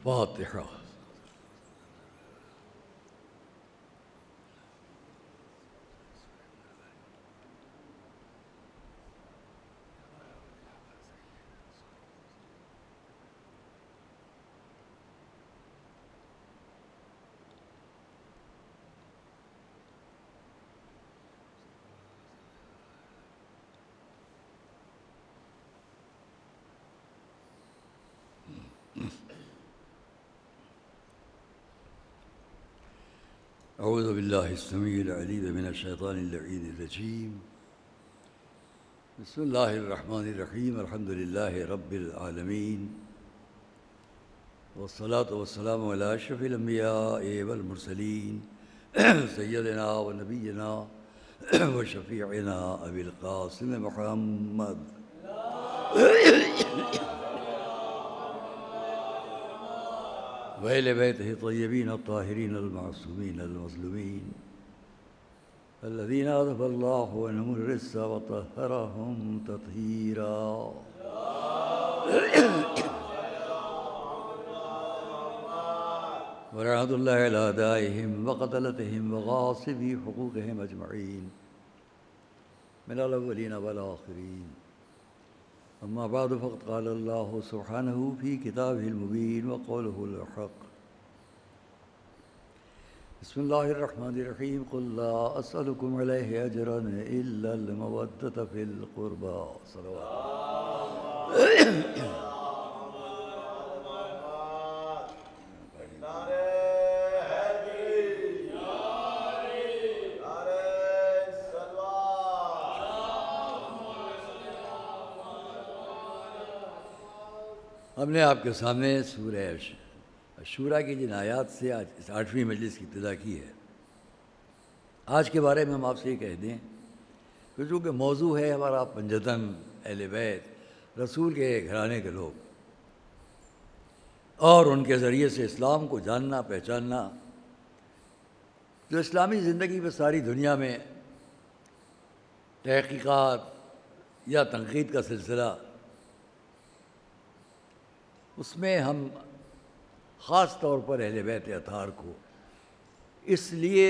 فاتحہ۔ اعوذ باللہ السمیع العلیم من الشیطان اللعین الرجیم، بسم اللہ الرحمن الرحیم، الحمد للہ رب العالمین، والصلاة والسلام علی اشرف الانبیاء والمرسلین، سیدنا و نبینا و شفیعنا ابی القاسم محمد وإہل بیتہ الطیبین الطاہرین المعصومین المظلومین الذین اذهب اللہ عنہم الرجس وطہرہم تطہیرا۔ ولعنۃ اللہ علی اعدائہم وقتلتہم وغاصبی حقوقہم اجمعین من الاولین والآخرین۔ اما بعد فقد قال اللہ سبحانہ فی کتابہ المبین وقولہ الحق۔ بسم اللہ الرحمن الرحیم، قل لا اسألکم علیہ اجرا الا المودۃ فی القربى۔ صلوات۔ ہم نے آپ کے سامنے سورہ شورا کی جن آیات سے آج اس 8ویں مجلس کی ابتدا کی ہے، آج کے بارے میں ہم آپ سے یہ کہہ دیں کہ چونکہ موضوع ہے ہمارا پنجتن اہل بیت رسول کے گھرانے کے لوگ، اور ان کے ذریعے سے اسلام کو جاننا پہچاننا، جو اسلامی زندگی میں ساری دنیا میں تحقیقات یا تنقید کا سلسلہ، اس میں ہم خاص طور پر اہل بیت اطہار کو اس لیے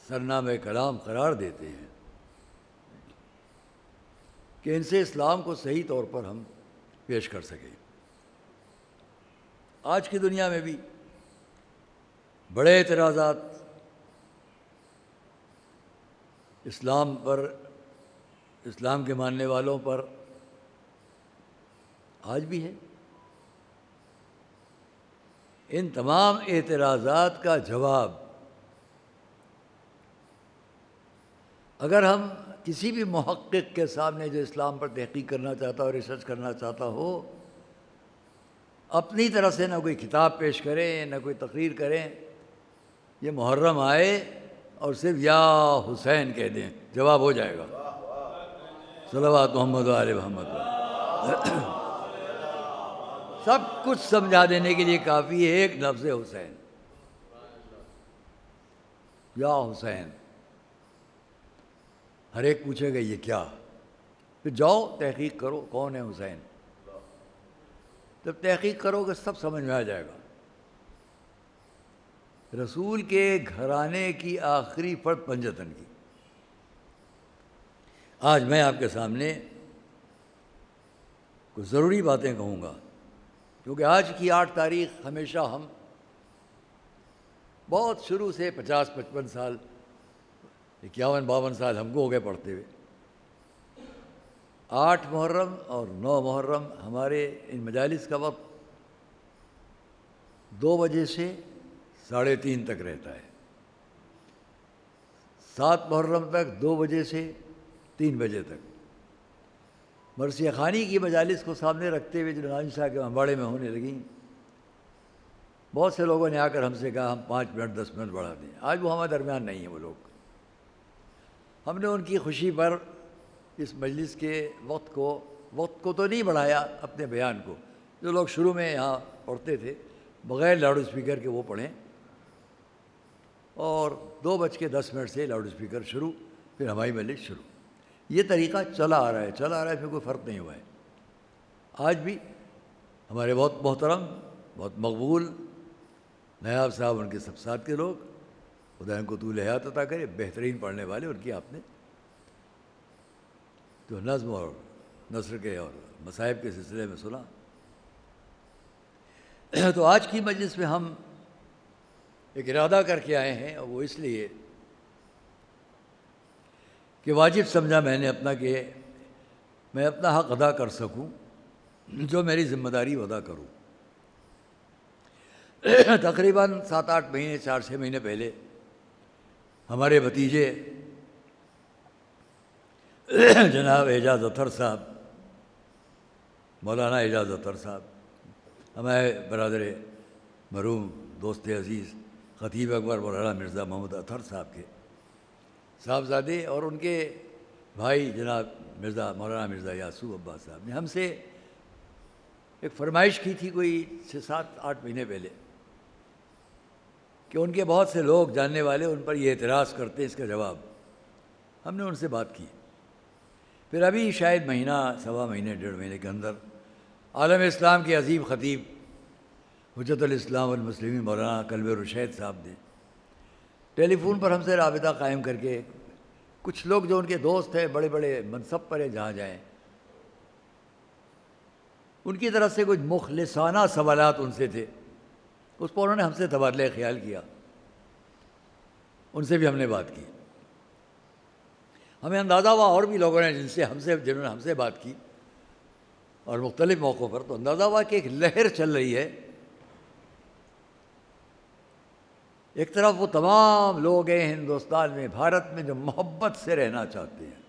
سرنامہ کلام قرار دیتے ہیں کہ ان سے اسلام کو صحیح طور پر ہم پیش کر سکیں۔ آج کی دنیا میں بھی بڑے اعتراضات اسلام پر، اسلام کے ماننے والوں پر آج بھی ہے۔ ان تمام اعتراضات کا جواب اگر ہم کسی بھی محقق کے سامنے جو اسلام پر تحقیق کرنا چاہتا ہو، ریسرچ کرنا چاہتا ہو، اپنی طرف سے نہ کوئی کتاب پیش کریں نہ کوئی تقریر کریں، یہ محرم آئے اور صرف یا حسین کہہ دیں، جواب ہو جائے گا۔ صلوات محمد و آل محمد۔ سب کچھ سمجھا دینے کے لیے کافی ہے ایک لفظ حسین، یا حسین۔ ہر ایک پوچھے گا یہ کیا، پھر جاؤ تحقیق کرو کون ہے حسین۔ جب تحقیق کرو گے سب سمجھ میں آ جائے گا۔ رسول کے گھرانے کی آخری فرد پنجتن کی۔ آج میں آپ کے سامنے کچھ ضروری باتیں کہوں گا، کیونکہ آج کی 8 تاریخ ہمیشہ ہم بہت شروع سے 50-55 سال 51-52 سال ہم کو ہو گئے پڑھتے ہوئے، 8 محرم اور 9 محرم ہمارے ان مجالس کا وقت 2 بجے سے 3:30 تک رہتا ہے، 7 محرم تک 2 بجے سے 3 بجے تک۔ مرثیہ خوانی کی مجالس کو سامنے رکھتے ہوئے جو ناظم صاحب کے امباڑے میں ہونے لگیں، بہت سے لوگوں نے آ کر ہم سے کہا ہم 5 منٹ 10 منٹ بڑھا دیں۔ آج وہ ہمارے درمیان نہیں ہیں وہ لوگ۔ ہم نے ان کی خوشی پر اس مجلس کے وقت کو تو نہیں بڑھایا، اپنے بیان کو جو لوگ شروع میں یہاں پڑھتے تھے بغیر لاؤڈ اسپیکر کے وہ پڑھیں، اور 2:10 سے لاؤڈ اسپیکر شروع، پھر ہماری مجلس شروع۔ یہ طریقہ چلا آ رہا ہے، اس میں کوئی فرق نہیں ہوا ہے۔ آج بھی ہمارے بہت محترم بہت مقبول نایاب صاحب ان کے سب ساتھ کے لوگ، خدا ان کو طول حیات عطا کرے، بہترین پڑھنے والے، ان کی آپ نے جو نظم اور نثر کے اور مصائب کے سلسلے میں سنا۔ تو آج کی مجلس میں ہم ایک ارادہ کر کے آئے ہیں، اور وہ اس لیے کہ واجب سمجھا میں نے اپنا کہ میں اپنا حق ادا کر سکوں، جو میری ذمہ داری ادا کروں۔ تقریباً 7-8 مہینے 4-6 مہینے پہلے ہمارے بھتیجے جناب اعجاز اطہر صاحب، مولانا اعجاز اطہر صاحب، ہمارے برادر مرحوم دوست عزیز خطیب اکبر مولانا مرزا محمد اطہر صاحب کے صاحبزادے اور ان کے بھائی جناب مولانا مرزا یاسوف عباس صاحب نے ہم سے ایک فرمائش کی تھی کوئی 6-7-8 مہینے پہلے کہ ان کے بہت سے لوگ جاننے والے ان پر یہ اعتراض کرتے ہیں، اس کا جواب۔ ہم نے ان سے بات کی، پھر ابھی شاید مہینہ سوا مہینے 1.5 مہینے کے اندر عالم اسلام کے عظیم خطیب حجت الاسلام والمسلمین مولانا کلب رشید صاحب نے ٹیلی فون پر ہم سے رابطہ قائم کر کے کچھ لوگ جو ان کے دوست ہیں، بڑے بڑے منصب پر ہیں جہاں جائیں، ان کی طرف سے کچھ مخلصانہ سوالات ان سے تھے، اس پر انہوں نے ہم سے تبادلہ خیال کیا، ان سے بھی ہم نے بات کی۔ ہمیں اندازہ ہوا اور بھی لوگوں نے جنہوں نے ہم سے بات کی اور مختلف موقعوں پر، تو اندازہ ہوا کہ ایک لہر چل رہی ہے۔ ایک طرف وہ تمام لوگ ہیں ہندوستان میں، بھارت میں، جو محبت سے رہنا چاہتے ہیں،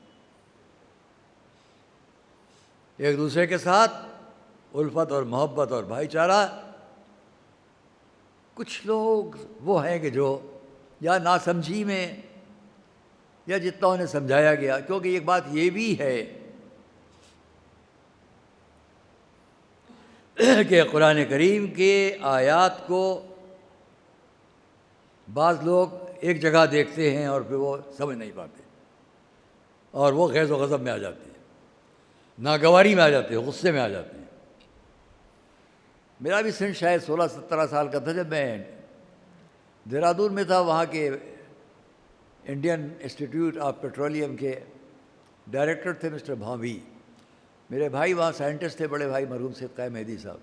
ایک دوسرے کے ساتھ الفت اور محبت اور بھائی چارہ۔ کچھ لوگ وہ ہیں کہ جو یا ناسمجھی میں یا جتنا انہیں سمجھایا گیا، کیونکہ ایک بات یہ بھی ہے کہ قرآن کریم کے آیات کو بعض لوگ ایک جگہ دیکھتے ہیں اور پھر وہ سمجھ نہیں پاتے، اور وہ غیظ و غضب میں آ جاتے ہیں، ناگواری میں آ جاتے ہیں، غصے میں آ جاتے ہیں۔ میرا بھی سن شاید 16-17 سال کا تھا جب میں دہرادون میں تھا، وہاں کے انڈین انسٹیٹیوٹ آف پیٹرولیم کے ڈائریکٹر تھے مسٹر بھاوی، میرے بھائی وہاں سائنٹسٹ تھے، بڑے بھائی مرحوم صدقہ مہدی صاحب،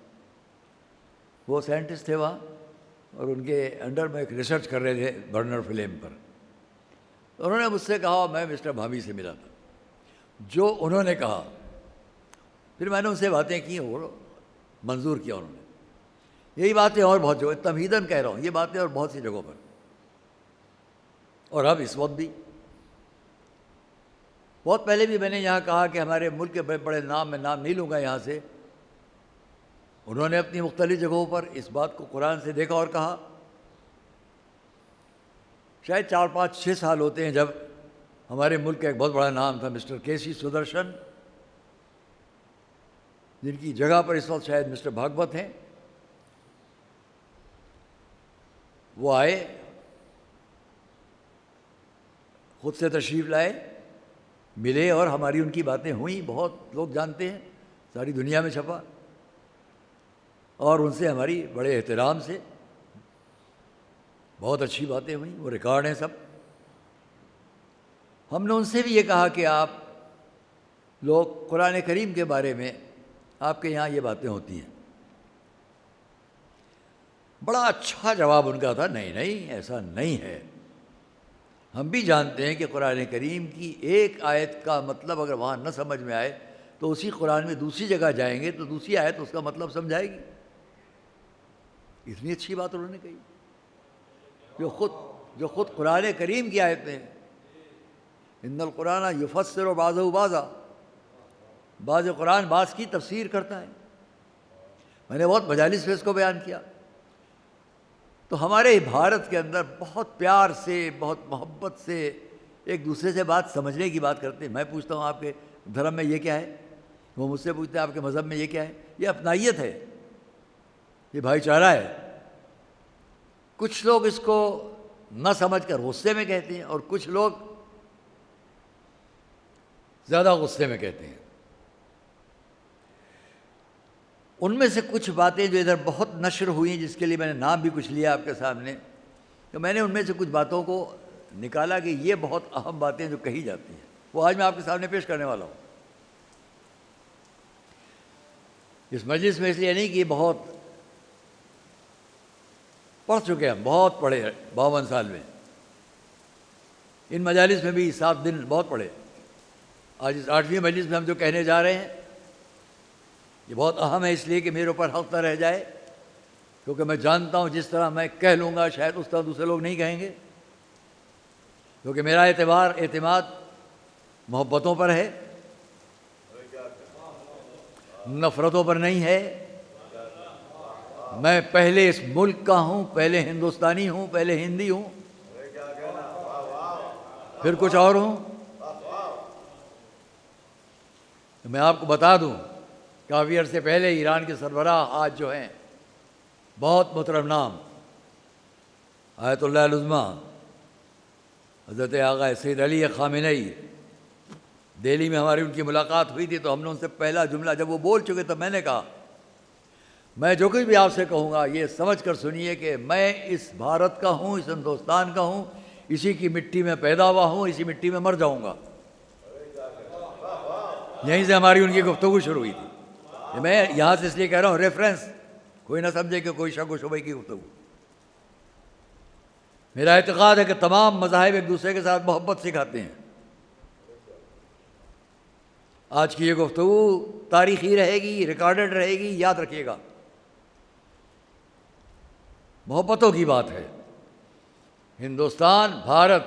وہ سائنٹسٹ تھے وہاں، اور ان کے انڈر میں ایک ریسرچ کر رہے تھے برنر فلیم پر۔ انہوں نے مجھ سے کہا، میں مسٹر بھاوی سے ملا تھا، جو انہوں نے کہا، پھر میں نے ان سے باتیں کی اور منظور کیا انہوں نے، یہی باتیں اور بہت جگہ، تمہیداً کہہ رہا ہوں، یہ باتیں اور بہت سی جگہوں پر، اور اب اس وقت بھی۔ بہت پہلے بھی میں نے یہاں کہا کہ ہمارے ملک کے بڑے بڑے نام، میں نام نہیں لوں گا یہاں سے، انہوں نے اپنی مختلف جگہوں پر اس بات کو قرآن سے دیکھا اور کہا۔ شاید 4-5-6 سال ہوتے ہیں جب ہمارے ملک کا ایک بہت بڑا نام تھا مسٹر کے سی سدرشن، جن کی جگہ پر اس وقت شاید مسٹر بھاگوت ہیں، وہ آئے، خود سے تشریف لائے، ملے، اور ہماری ان کی باتیں ہوئیں، بہت لوگ جانتے ہیں، ساری دنیا میں چھپا، اور ان سے ہماری بڑے احترام سے بہت اچھی باتیں ہوئیں، وہ ریکارڈ ہیں سب۔ ہم نے ان سے بھی یہ کہا کہ آپ لوگ قرآن کریم کے بارے میں آپ کے یہاں یہ باتیں ہوتی ہیں۔ بڑا اچھا جواب ان کا تھا، نہیں نہیں ایسا نہیں ہے، ہم بھی جانتے ہیں کہ قرآن کریم کی ایک آیت کا مطلب اگر وہاں نہ سمجھ میں آئے تو اسی قرآن میں دوسری جگہ جائیں گے تو دوسری آیت اس کا مطلب سمجھائے گی۔ اتنی اچھی بات انہوں نے کہی، جو خود قرآن کریم کی آیتیں ہیں، ان القرآن یفسر بعضہ بعضا، بعض قرآن بعض کی تفسیر کرتا ہے۔ میں نے بہت مجالس میں اس کو بیان کیا۔ تو ہمارے بھارت کے اندر بہت پیار سے، بہت محبت سے ایک دوسرے سے بات سمجھنے کی بات کرتے ہیں۔ میں پوچھتا ہوں آپ کے دھرم میں یہ کیا ہے، وہ مجھ سے پوچھتے ہیں آپ کے مذہب میں یہ کیا ہے۔ یہ اپنائیت ہے، یہ بھائی چارہ ہے۔ کچھ لوگ اس کو نہ سمجھ کر غصے میں کہتے ہیں، اور کچھ لوگ زیادہ غصے میں کہتے ہیں۔ ان میں سے کچھ باتیں جو ادھر بہت نشر ہوئی ہیں، جس کے لیے میں نے نام بھی کچھ لیا آپ کے سامنے، تو میں نے ان میں سے کچھ باتوں کو نکالا کہ یہ بہت اہم باتیں جو کہی جاتی ہیں، وہ آج میں آپ کے سامنے پیش کرنے والا ہوں۔ اس مجلس میں اس لیے نہیں کہ یہ بہت پڑھ چکے ہیں، بہت پڑھے 52 سال میں، ان مجالس میں بھی 7 دن بہت پڑھے۔ آج اس 8ویں مجلس میں ہم جو کہنے جا رہے ہیں یہ بہت اہم ہے، اس لیے کہ میرے اوپر حق نہ رہ جائے، کیونکہ میں جانتا ہوں جس طرح میں کہہ لوں گا شاید اس طرح دوسرے لوگ نہیں کہیں گے، کیونکہ میرا اعتماد محبتوں پر ہے، نفرتوں پر نہیں ہے۔ میں پہلے اس ملک کا ہوں، پہلے ہندوستانی ہوں، پہلے ہندی ہوں، پھر کچھ اور ہوں۔ میں آپ کو بتا دوں، کافی عرصے پہلے ایران کے سربراہ آج جو ہیں بہت محترم نام آیت اللہ العظمیٰ حضرت آقا سید علی خامنئی، دہلی میں ہماری ان کی ملاقات ہوئی تھی، تو ہم نے ان سے پہلا جملہ جب وہ بول چکے تو میں نے کہا، میں جو کچھ بھی آپ سے کہوں گا یہ سمجھ کر سنیے کہ میں اس بھارت کا ہوں، اس ہندوستان کا ہوں، اسی کی مٹی میں پیدا ہوا ہوں، اسی مٹی میں مر جاؤں گا۔ یہیں سے ہماری ان کی گفتگو شروع ہوئی تھی۔ میں یہاں سے اس لیے کہہ رہا ہوں ریفرنس، کوئی نہ سمجھے کہ کوئی شک و شبہ کی گفتگو۔ میرا اعتقاد ہے کہ تمام مذاہب ایک دوسرے کے ساتھ محبت سکھاتے ہیں۔ آج کی یہ گفتگو تاریخی رہے گی، ریکارڈڈ رہے گی، یاد رکھیے گا، محبتوں کی بات ہے۔ ہندوستان، بھارت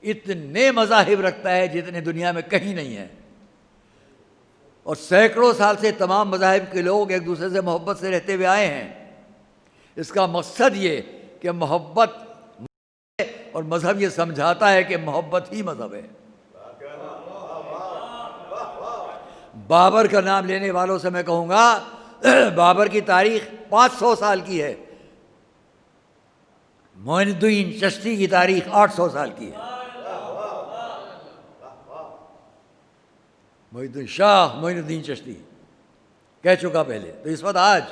اتنے مذاہب رکھتا ہے جتنے دنیا میں کہیں نہیں ہیں، اور سینکڑوں سال سے تمام مذاہب کے لوگ ایک دوسرے سے محبت سے رہتے ہوئے آئے ہیں۔ اس کا مقصد یہ کہ محبت، اور مذہب یہ سمجھاتا ہے کہ محبت ہی مذہب ہے۔ بابر کا نام لینے والوں سے میں کہوں گا، بابر کی تاریخ 500 سال کی ہے، معین الدین چشتی کی تاریخ 800 سال کی ہے۔ معین الدین چشتی کہہ چکا پہلے، تو اس وقت آج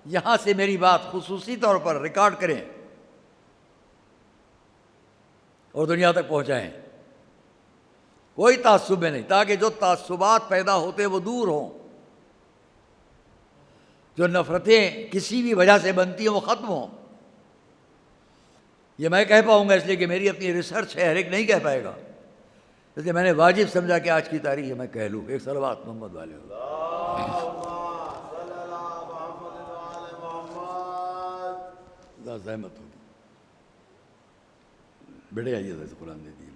یہاں سے میری بات خصوصی طور پر ریکارڈ کریں اور دنیا تک پہنچائیں، کوئی تعصب میں نہیں، تاکہ جو تعصبات پیدا ہوتے وہ دور ہوں، جو نفرتیں کسی بھی وجہ سے بنتی ہیں وہ ختم ہوں۔ یہ میں کہہ پاؤں گا اس لیے کہ میری اپنی ریسرچ ہے، ہر ایک نہیں کہہ پائے گا، اس لیے میں نے واجب سمجھا کہ آج کی تاریخ میں کہہ لوں۔ ایک صلوات محمد والے ہو۔ زحمت ہوگی، بیٹے آئیے ذرا قرآن دے دیے۔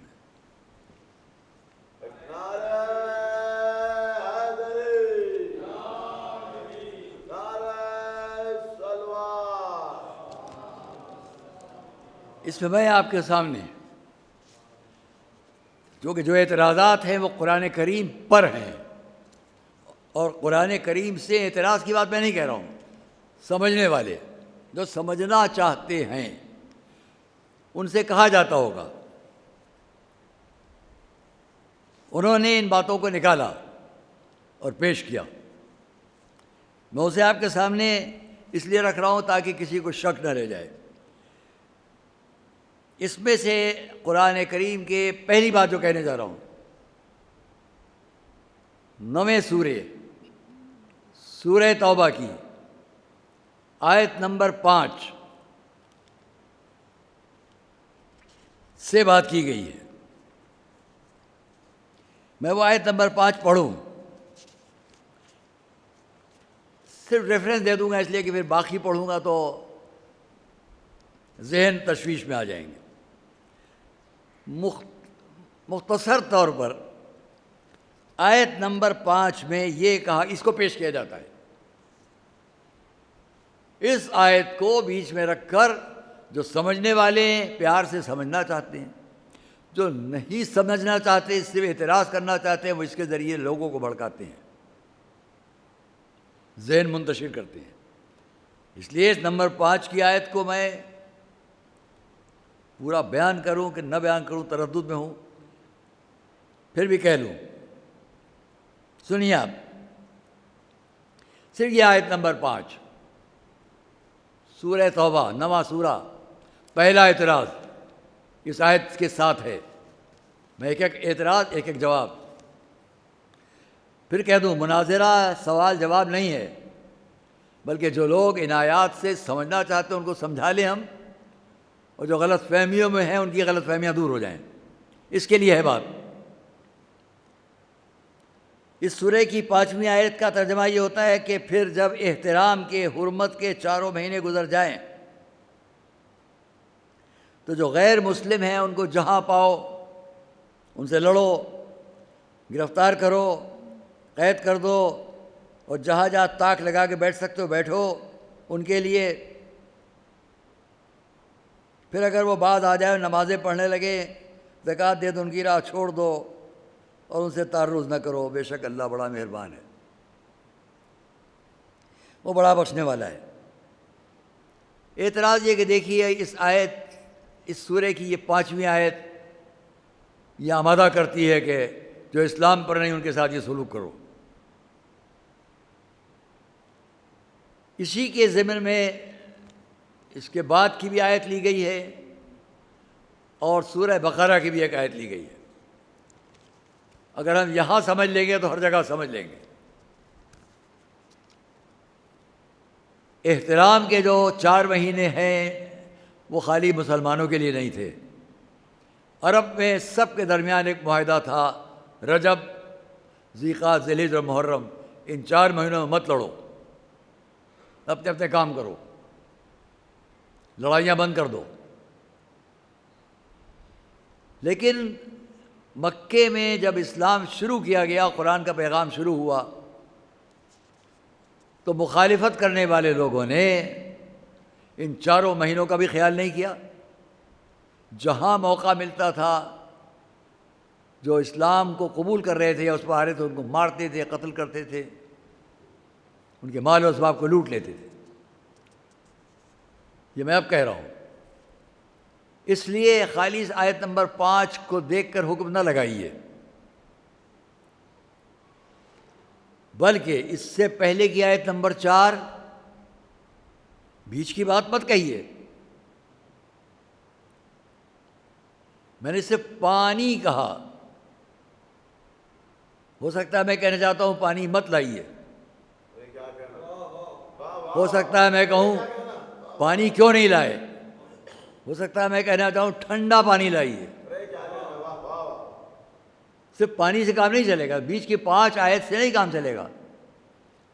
اس میں میں آپ کے سامنے جو اعتراضات ہیں وہ قرآن کریم پر ہیں، اور قرآن کریم سے اعتراض کی بات میں نہیں کہہ رہا ہوں، سمجھنے والے جو سمجھنا چاہتے ہیں ان سے کہا جاتا ہوگا، انہوں نے ان باتوں کو نکالا اور پیش کیا۔ میں اسے آپ کے سامنے اس لیے رکھ رہا ہوں تاکہ کسی کو شک نہ رہ جائے۔ اس میں سے قرآن کریم کے پہلی بات جو کہنے جا رہا ہوں، 9ویں سورہ توبہ کی آیت نمبر 5 سے بات کی گئی ہے۔ میں وہ آیت نمبر 5 پڑھوں، صرف ریفرنس دے دوں گا اس لیے کہ پھر باقی پڑھوں گا تو ذہن تشویش میں آ جائیں گے۔ مختصر طور پر آیت نمبر 5 میں یہ کہا، اس کو پیش کیا جاتا ہے، اس آیت کو بیچ میں رکھ کر جو سمجھنے والے ہیں پیار سے سمجھنا چاہتے ہیں، جو نہیں سمجھنا چاہتے، اس سے اعتراض کرنا چاہتے ہیں، وہ اس کے ذریعے لوگوں کو بھڑکاتے ہیں، ذہن منتشر کرتے ہیں۔ اس لیے اس نمبر 5 کی آیت کو میں پورا بیان کروں کہ نہ بیان کروں، تردد میں ہوں، پھر بھی کہہ لوں۔ سنیے آپ، صرف یہ آیت نمبر 5 سورہ توبہ 9واں سورہ، پہلا اعتراض اس آیت کے ساتھ ہے۔ میں ایک ایک اعتراض ایک ایک جواب پھر کہہ دوں، مناظرہ سوال جواب نہیں ہے، بلکہ جو لوگ ان آیات سے سمجھنا چاہتے ہیں ان کو سمجھا لیں ہم، اور جو غلط فہمیوں میں ہیں ان کی غلط فہمیاں دور ہو جائیں، اس کے لیے ہے بات۔ اس سورہ کی 5ویں آیت کا ترجمہ یہ ہوتا ہے کہ پھر جب احترام کے حرمت کے 4 مہینے گزر جائیں تو جو غیر مسلم ہیں ان کو جہاں پاؤ ان سے لڑو، گرفتار کرو، قید کر دو، اور جہاں جہاں طاق لگا کے بیٹھ سکتے ہو بیٹھو ان کے لیے۔ پھر اگر وہ بعد آ جائے، نمازیں پڑھنے لگے، زکوٰۃ دے دو، ان کی راہ چھوڑ دو اور ان سے تعرض نہ کرو، بے شک اللہ بڑا مہربان ہے، وہ بڑا بخشنے والا ہے۔ اعتراض یہ کہ دیکھیے اس آیت، اس سورہ کی یہ 5ویں آیت یہ آمادہ کرتی ہے کہ جو اسلام پر نہیں ان کے ساتھ یہ سلوک کرو۔ اسی کے ضمن میں اس کے بعد کی بھی آیت لی گئی ہے، اور سورہ بقرہ کی بھی ایک آیت لی گئی ہے۔ اگر ہم یہاں سمجھ لیں گے تو ہر جگہ سمجھ لیں گے۔ احترام کے جو 4 مہینے ہیں وہ خالی مسلمانوں کے لیے نہیں تھے، عرب میں سب کے درمیان ایک معاہدہ تھا، رجب، ذی-قعدہ، ذی-الحجہ اور محرم، ان 4 مہینوں میں مت لڑو، اپنے اپنے کام کرو، لڑائیاں بند کر دو۔ لیکن مکے میں جب اسلام شروع کیا گیا، قرآن کا پیغام شروع ہوا، تو مخالفت کرنے والے لوگوں نے ان 4 مہینوں کا بھی خیال نہیں کیا۔ جہاں موقع ملتا تھا جو اسلام کو قبول کر رہے تھے یا اس پر آ رہے تھے ان کو مارتے تھے، قتل کرتے تھے، ان کے مال و اسباب کو لوٹ لیتے تھے۔ یہ میں اب کہہ رہا ہوں، اس لیے خالی اس آیت نمبر 5 کو دیکھ کر حکم نہ لگائیے، بلکہ اس سے پہلے کی آیت نمبر 4 بیچ کی بات مت کہیے۔ میں نے صرف پانی کہا، ہو سکتا ہے میں کہنا چاہتا ہوں پانی مت لائیے، ہو سکتا ہے میں کہوں پانی کیوں نہیں لائے، ہو سکتا ہے میں کہنا چاہوں ٹھنڈا پانی لائیے۔ صرف پانی سے کام نہیں چلے گا، بیچ کی 5 آیت سے نہیں کام چلے گا۔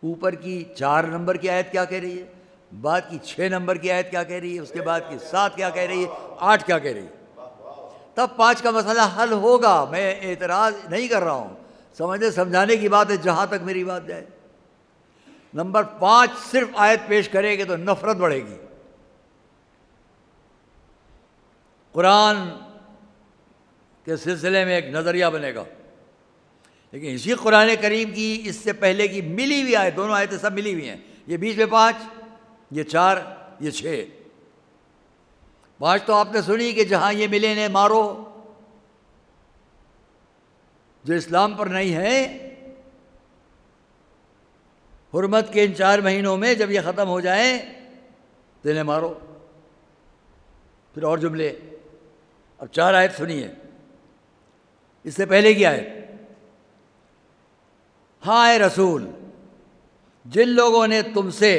اوپر کی 4 نمبر کی آیت کیا کہہ رہی ہے، بعد کی 6 نمبر کی آیت کیا کہہ رہی ہے، اس کے بعد کی 7 کیا کہہ رہی ہے، 8 کیا کہہ رہی ہے، تب 5 کا مسئلہ حل ہوگا۔ میں اعتراض نہیں کر رہا ہوں، سمجھنے سمجھانے کی بات ہے جہاں تک میری بات جائے۔ نمبر 5 صرف آیت پیش کرے گے تو نفرت بڑھے گی، قرآن کے سلسلے میں ایک نظریہ بنے گا۔ لیکن اسی قرآن کریم کی اس سے پہلے کی ملی ہوئی آیت، دونوں آیتیں سب ملی ہوئی ہیں، یہ بیچ میں 5، یہ 4، یہ 6۔ 5 تو آپ نے سنی کہ جہاں یہ ملے انہیں مارو، جو اسلام پر نہیں ہے، حرمت کے ان 4 مہینوں میں جب یہ ختم ہو جائیں تو انہیں مارو۔ پھر اور جملے، اب 4 آیت سنیے، اس سے پہلے کی آیت، ہاں اے رسول، جن لوگوں نے تم سے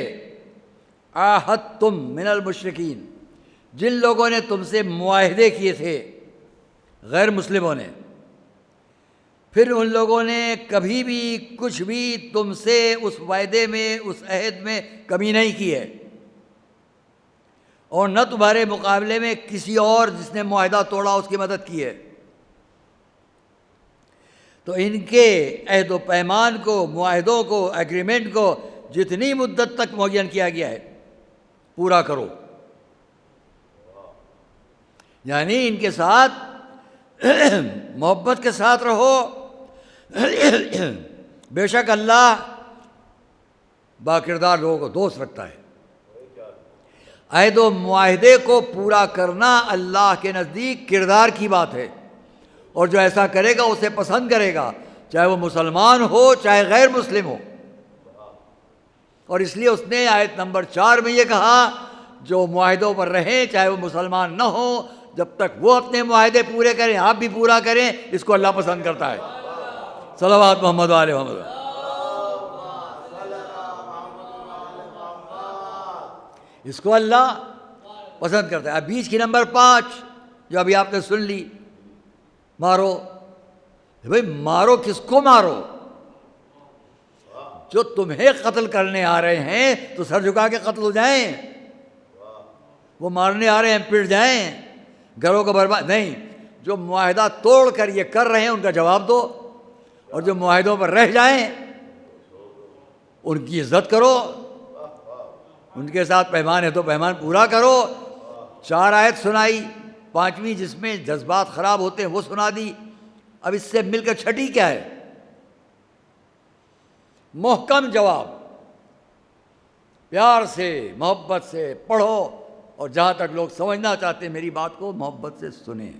عاہدتم من المشرکین، جن لوگوں نے تم سے معاہدے کیے تھے غیر مسلموں نے، پھر ان لوگوں نے کبھی بھی کچھ بھی تم سے اس وعدے میں، اس عہد میں کمی نہیں کی ہے، اور نہ تمہارے مقابلے میں کسی اور جس نے معاہدہ توڑا اس کی مدد کی ہے، تو ان کے عہد و پیمان کو، معاہدوں کو، ایگریمنٹ کو جتنی مدت تک معین کیا گیا ہے پورا کرو۔ یعنی ان کے ساتھ محبت کے ساتھ رہو، بے شک اللہ باکردار لوگوں کو دوست رکھتا ہے۔ عہد و معاہدے کو پورا کرنا اللہ کے نزدیک کردار کی بات ہے، اور جو ایسا کرے گا اسے پسند کرے گا، چاہے وہ مسلمان ہو چاہے غیر مسلم ہو۔ اور اس لیے اس نے آیت نمبر 4 میں یہ کہا جو معاہدوں پر رہیں چاہے وہ مسلمان نہ ہو، جب تک وہ اپنے معاہدے پورے کریں آپ بھی پورا کریں، اس کو اللہ پسند کرتا ہے۔ صلوات محمد و آل محمد۔ اس کو اللہ پسند کرتا ہے۔ اب بیچ کی نمبر 5 جو ابھی آپ نے سن لی، مارو۔ بھئی مارو کس کو مارو؟ جو تمہیں قتل کرنے آ رہے ہیں تو سر جھکا کے قتل ہو جائیں، وہ مارنے آ رہے ہیں پٹ جائیں، گھروں کو برباد نہیں۔ جو معاہدہ توڑ کر یہ کر رہے ہیں ان کا جواب دو، اور جو معاہدوں پر رہ جائیں ان کی عزت کرو، ان کے ساتھ پیمان ہے تو پیمان پورا کرو۔ 4 آیت سنائی، 5ویں جس میں جذبات خراب ہوتے ہیں وہ سنا دی۔ اب اس سے مل کر چھٹی کیا ہے؟ محکم جواب، پیار سے محبت سے پڑھو، اور جہاں تک لوگ سمجھنا چاہتے ہیں میری بات کو محبت سے سنیں۔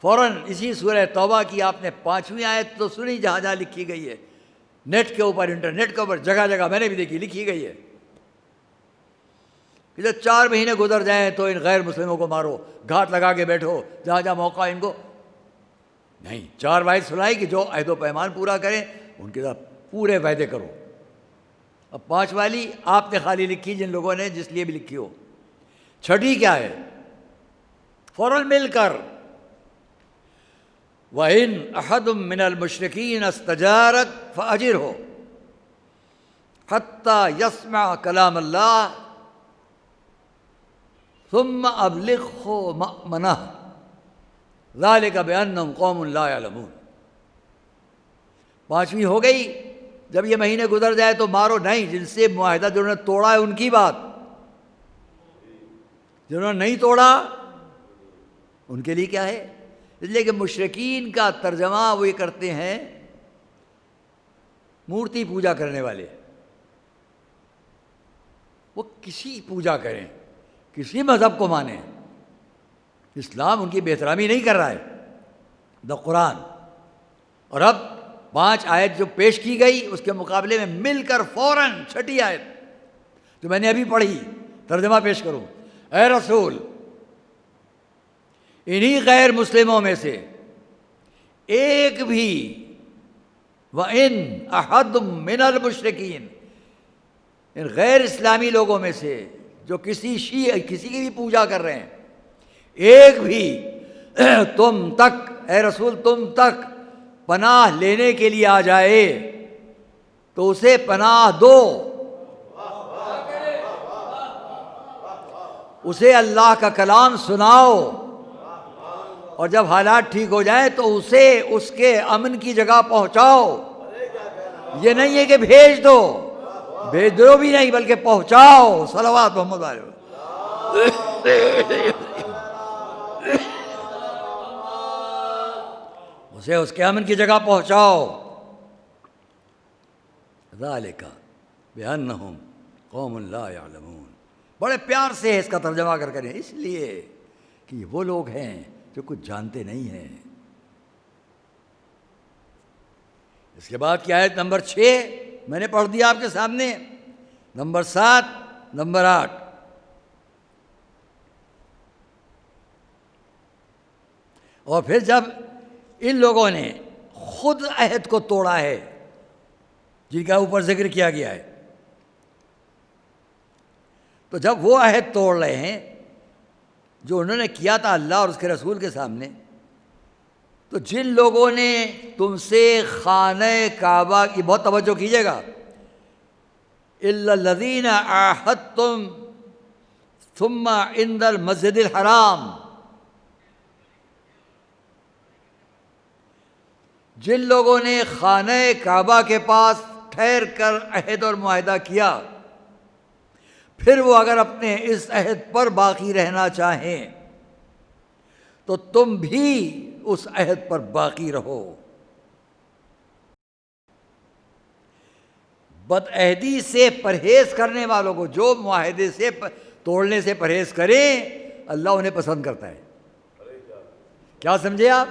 فوراً اسی سورہ توبہ کی آپ نے 5ویں آیت تو سنی جہاں جہاں لکھی گئی ہے، نیٹ کے اوپر، انٹرنیٹ کے اوپر جگہ جگہ میں نے بھی دیکھی، لکھی گئی ہے کہ جب 4 مہینے گزر جائیں تو ان غیر مسلموں کو مارو، گھات لگا کے بیٹھو، جہاں جہاں موقع ان کو نہیں۔ 4 وعدے سنائی کہ جو عہد و پیمان پورا کریں ان کے ساتھ پورے وعدے کرو۔ اب 5 والی آپ نے خالی لکھی، جن لوگوں نے جس لیے بھی لکھی ہو۔ چھٹی کیا ہے؟ فوراً مل کر وَإِنْ أَحَدٌ مِّنَ الْمُشْرِكِينَ اسْتَجَارَكَ فَأَجِرْهُ حَتَّى يَسْمَعَ كَلَامَ اللَّهِ ثُمَّ أَبْلِغْهُ مَأْمَنَهُ ذَلِكَ بِأَنَّهُمْ قَوْمٌ لَا يَعْلَمُونَ۔ 5ویں ہو گئی۔ جب یہ مہینے گزر جائے تو مارو نہیں، جن سے معاہدہ جنہوں نے توڑا ہے ان کی بات، جنہوں نے نہیں توڑا ان کے لیے کیا ہے؟ اس لیے کہ مشرکین کا ترجمہ وہ یہ کرتے ہیں مورتی پوجا کرنے والے، وہ کسی پوجا کریں، کسی مذہب کو مانیں، اسلام ان کی بے احترامی نہیں کر رہا ہے، دا قرآن۔ اور اب 5 آیت جو پیش کی گئی اس کے مقابلے میں مل کر فوراً 6 آیت جو میں نے ابھی پڑھی ترجمہ پیش کروں۔ اے رسول، انہی غیر مسلموں میں سے ایک بھی، وَإِنْ أَحَدٌ مِّنَ الْمُشْرِكِينَ، ان غیر اسلامی لوگوں میں سے جو کسی کی بھی پوجا کر رہے ہیں، ایک بھی تم تک، اے رسول تم تک پناہ لینے کے لیے آ جائے تو اسے پناہ دو، اسے اللہ کا کلام سناؤ، اور جب حالات ٹھیک ہو جائیں تو اسے اس کے امن کی جگہ پہنچاؤ۔ یہ نہیں ہے کہ بھیج دو بھی نہیں، بلکہ پہنچاؤ۔ صلوات محمد علیہ اسے اس کے امن کی جگہ پہنچاؤ۔ ذالک بأنہم قوم لا یعلمون۔ بڑے پیار سے اس کا ترجمہ کریں، اس لیے کہ وہ لوگ ہیں جو کچھ جانتے نہیں ہیں۔ اس کے بعد کی آیت نمبر 6 میں نے پڑھ دیا آپ کے سامنے، نمبر 7، نمبر 8۔ اور پھر جب ان لوگوں نے خود عہد کو توڑا ہے جن کا اوپر ذکر کیا گیا ہے، تو جب وہ عہد توڑ رہے ہیں جو انہوں نے کیا تھا اللہ اور اس کے رسول کے سامنے، تو جن لوگوں نے تم سے خانہ کعبہ کی، بہت توجہ کیجیے گا، الا الذین عاہدتم ثم عند المسجد الحرام، جن لوگوں نے خانہ کعبہ کے پاس ٹھہر کر عہد اور معاہدہ کیا، پھر وہ اگر اپنے اس عہد پر باقی رہنا چاہیں تو تم بھی اس عہد پر باقی رہو۔ بد عہدی سے پرہیز کرنے والوں کو، جو معاہدے سے توڑنے سے پرہیز کریں، اللہ انہیں پسند کرتا ہے۔ کیا سمجھے آپ؟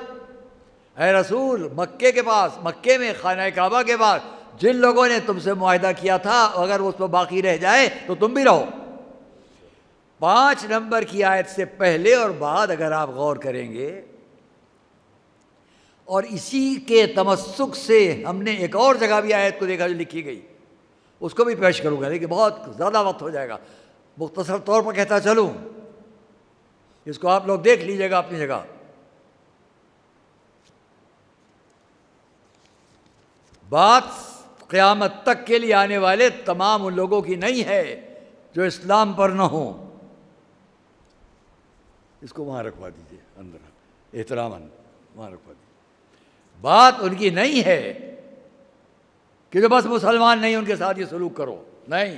اے رسول، مکے کے پاس، مکے میں خانہ کعبہ کے پاس جن لوگوں نے تم سے معاہدہ کیا تھا اگر وہ اس پر باقی رہ جائے تو تم بھی رہو۔ 5 نمبر کی آیت سے پہلے اور بعد اگر آپ غور کریں گے، اور اسی کے تمسک سے ہم نے ایک اور جگہ بھی آیت کو دیکھا جو لکھی گئی، اس کو بھی پیش کروں گا، لیکن بہت زیادہ وقت ہو جائے گا، مختصر طور پر کہتا چلوں، اس کو آپ لوگ دیکھ لیجئے گا اپنی جگہ۔ بات قیامت تک کے لیے آنے والے تمام ان لوگوں کی نہیں ہے جو اسلام پر نہ ہوں۔ اس کو وہاں رکھوا دیجیے، اندر احتراماً وہاں رکھوا دیجیے۔ بات ان کی نہیں ہے کہ جو بس مسلمان نہیں ان کے ساتھ یہ سلوک کرو، نہیں،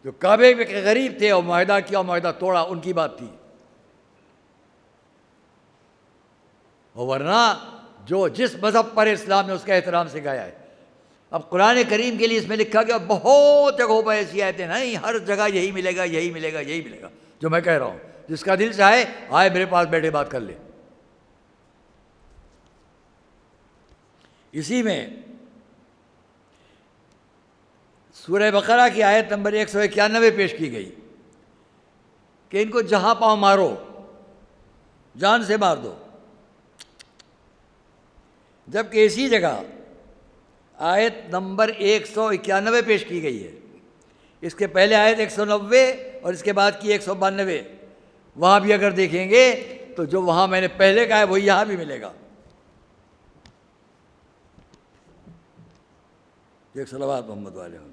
جو کعبے کے غریب تھے اور معاہدہ کیا اور معاہدہ توڑا، ان کی بات تھی۔ اور ورنہ جو جس مذہب پر اسلام نے اس کا احترام سکھایا ہے۔ اب قرآن کریم کے لیے اس میں لکھا گیا بہت جگہوں پر ایسی آیتیں، نہیں ہر جگہ یہی ملے گا، یہی ملے گا، یہی ملے گا جو میں کہہ رہا ہوں۔ جس کا دل چاہے آئے میرے پاس بیٹھے بات کر لے۔ اسی میں سورہ بقرہ کی آیت نمبر 191 پیش کی گئی کہ ان کو جہاں پاؤں مارو، جان سے مار دو، جبکہ اسی جگہ آیت نمبر 191 پیش کی گئی ہے۔ اس کے پہلے آیت 190 اور اس کے بعد کی 192، وہاں بھی اگر دیکھیں گے تو جو وہاں میں نے پہلے کہا ہے وہی یہاں بھی ملے گا۔ ایک صلوات محمد والے ہوں۔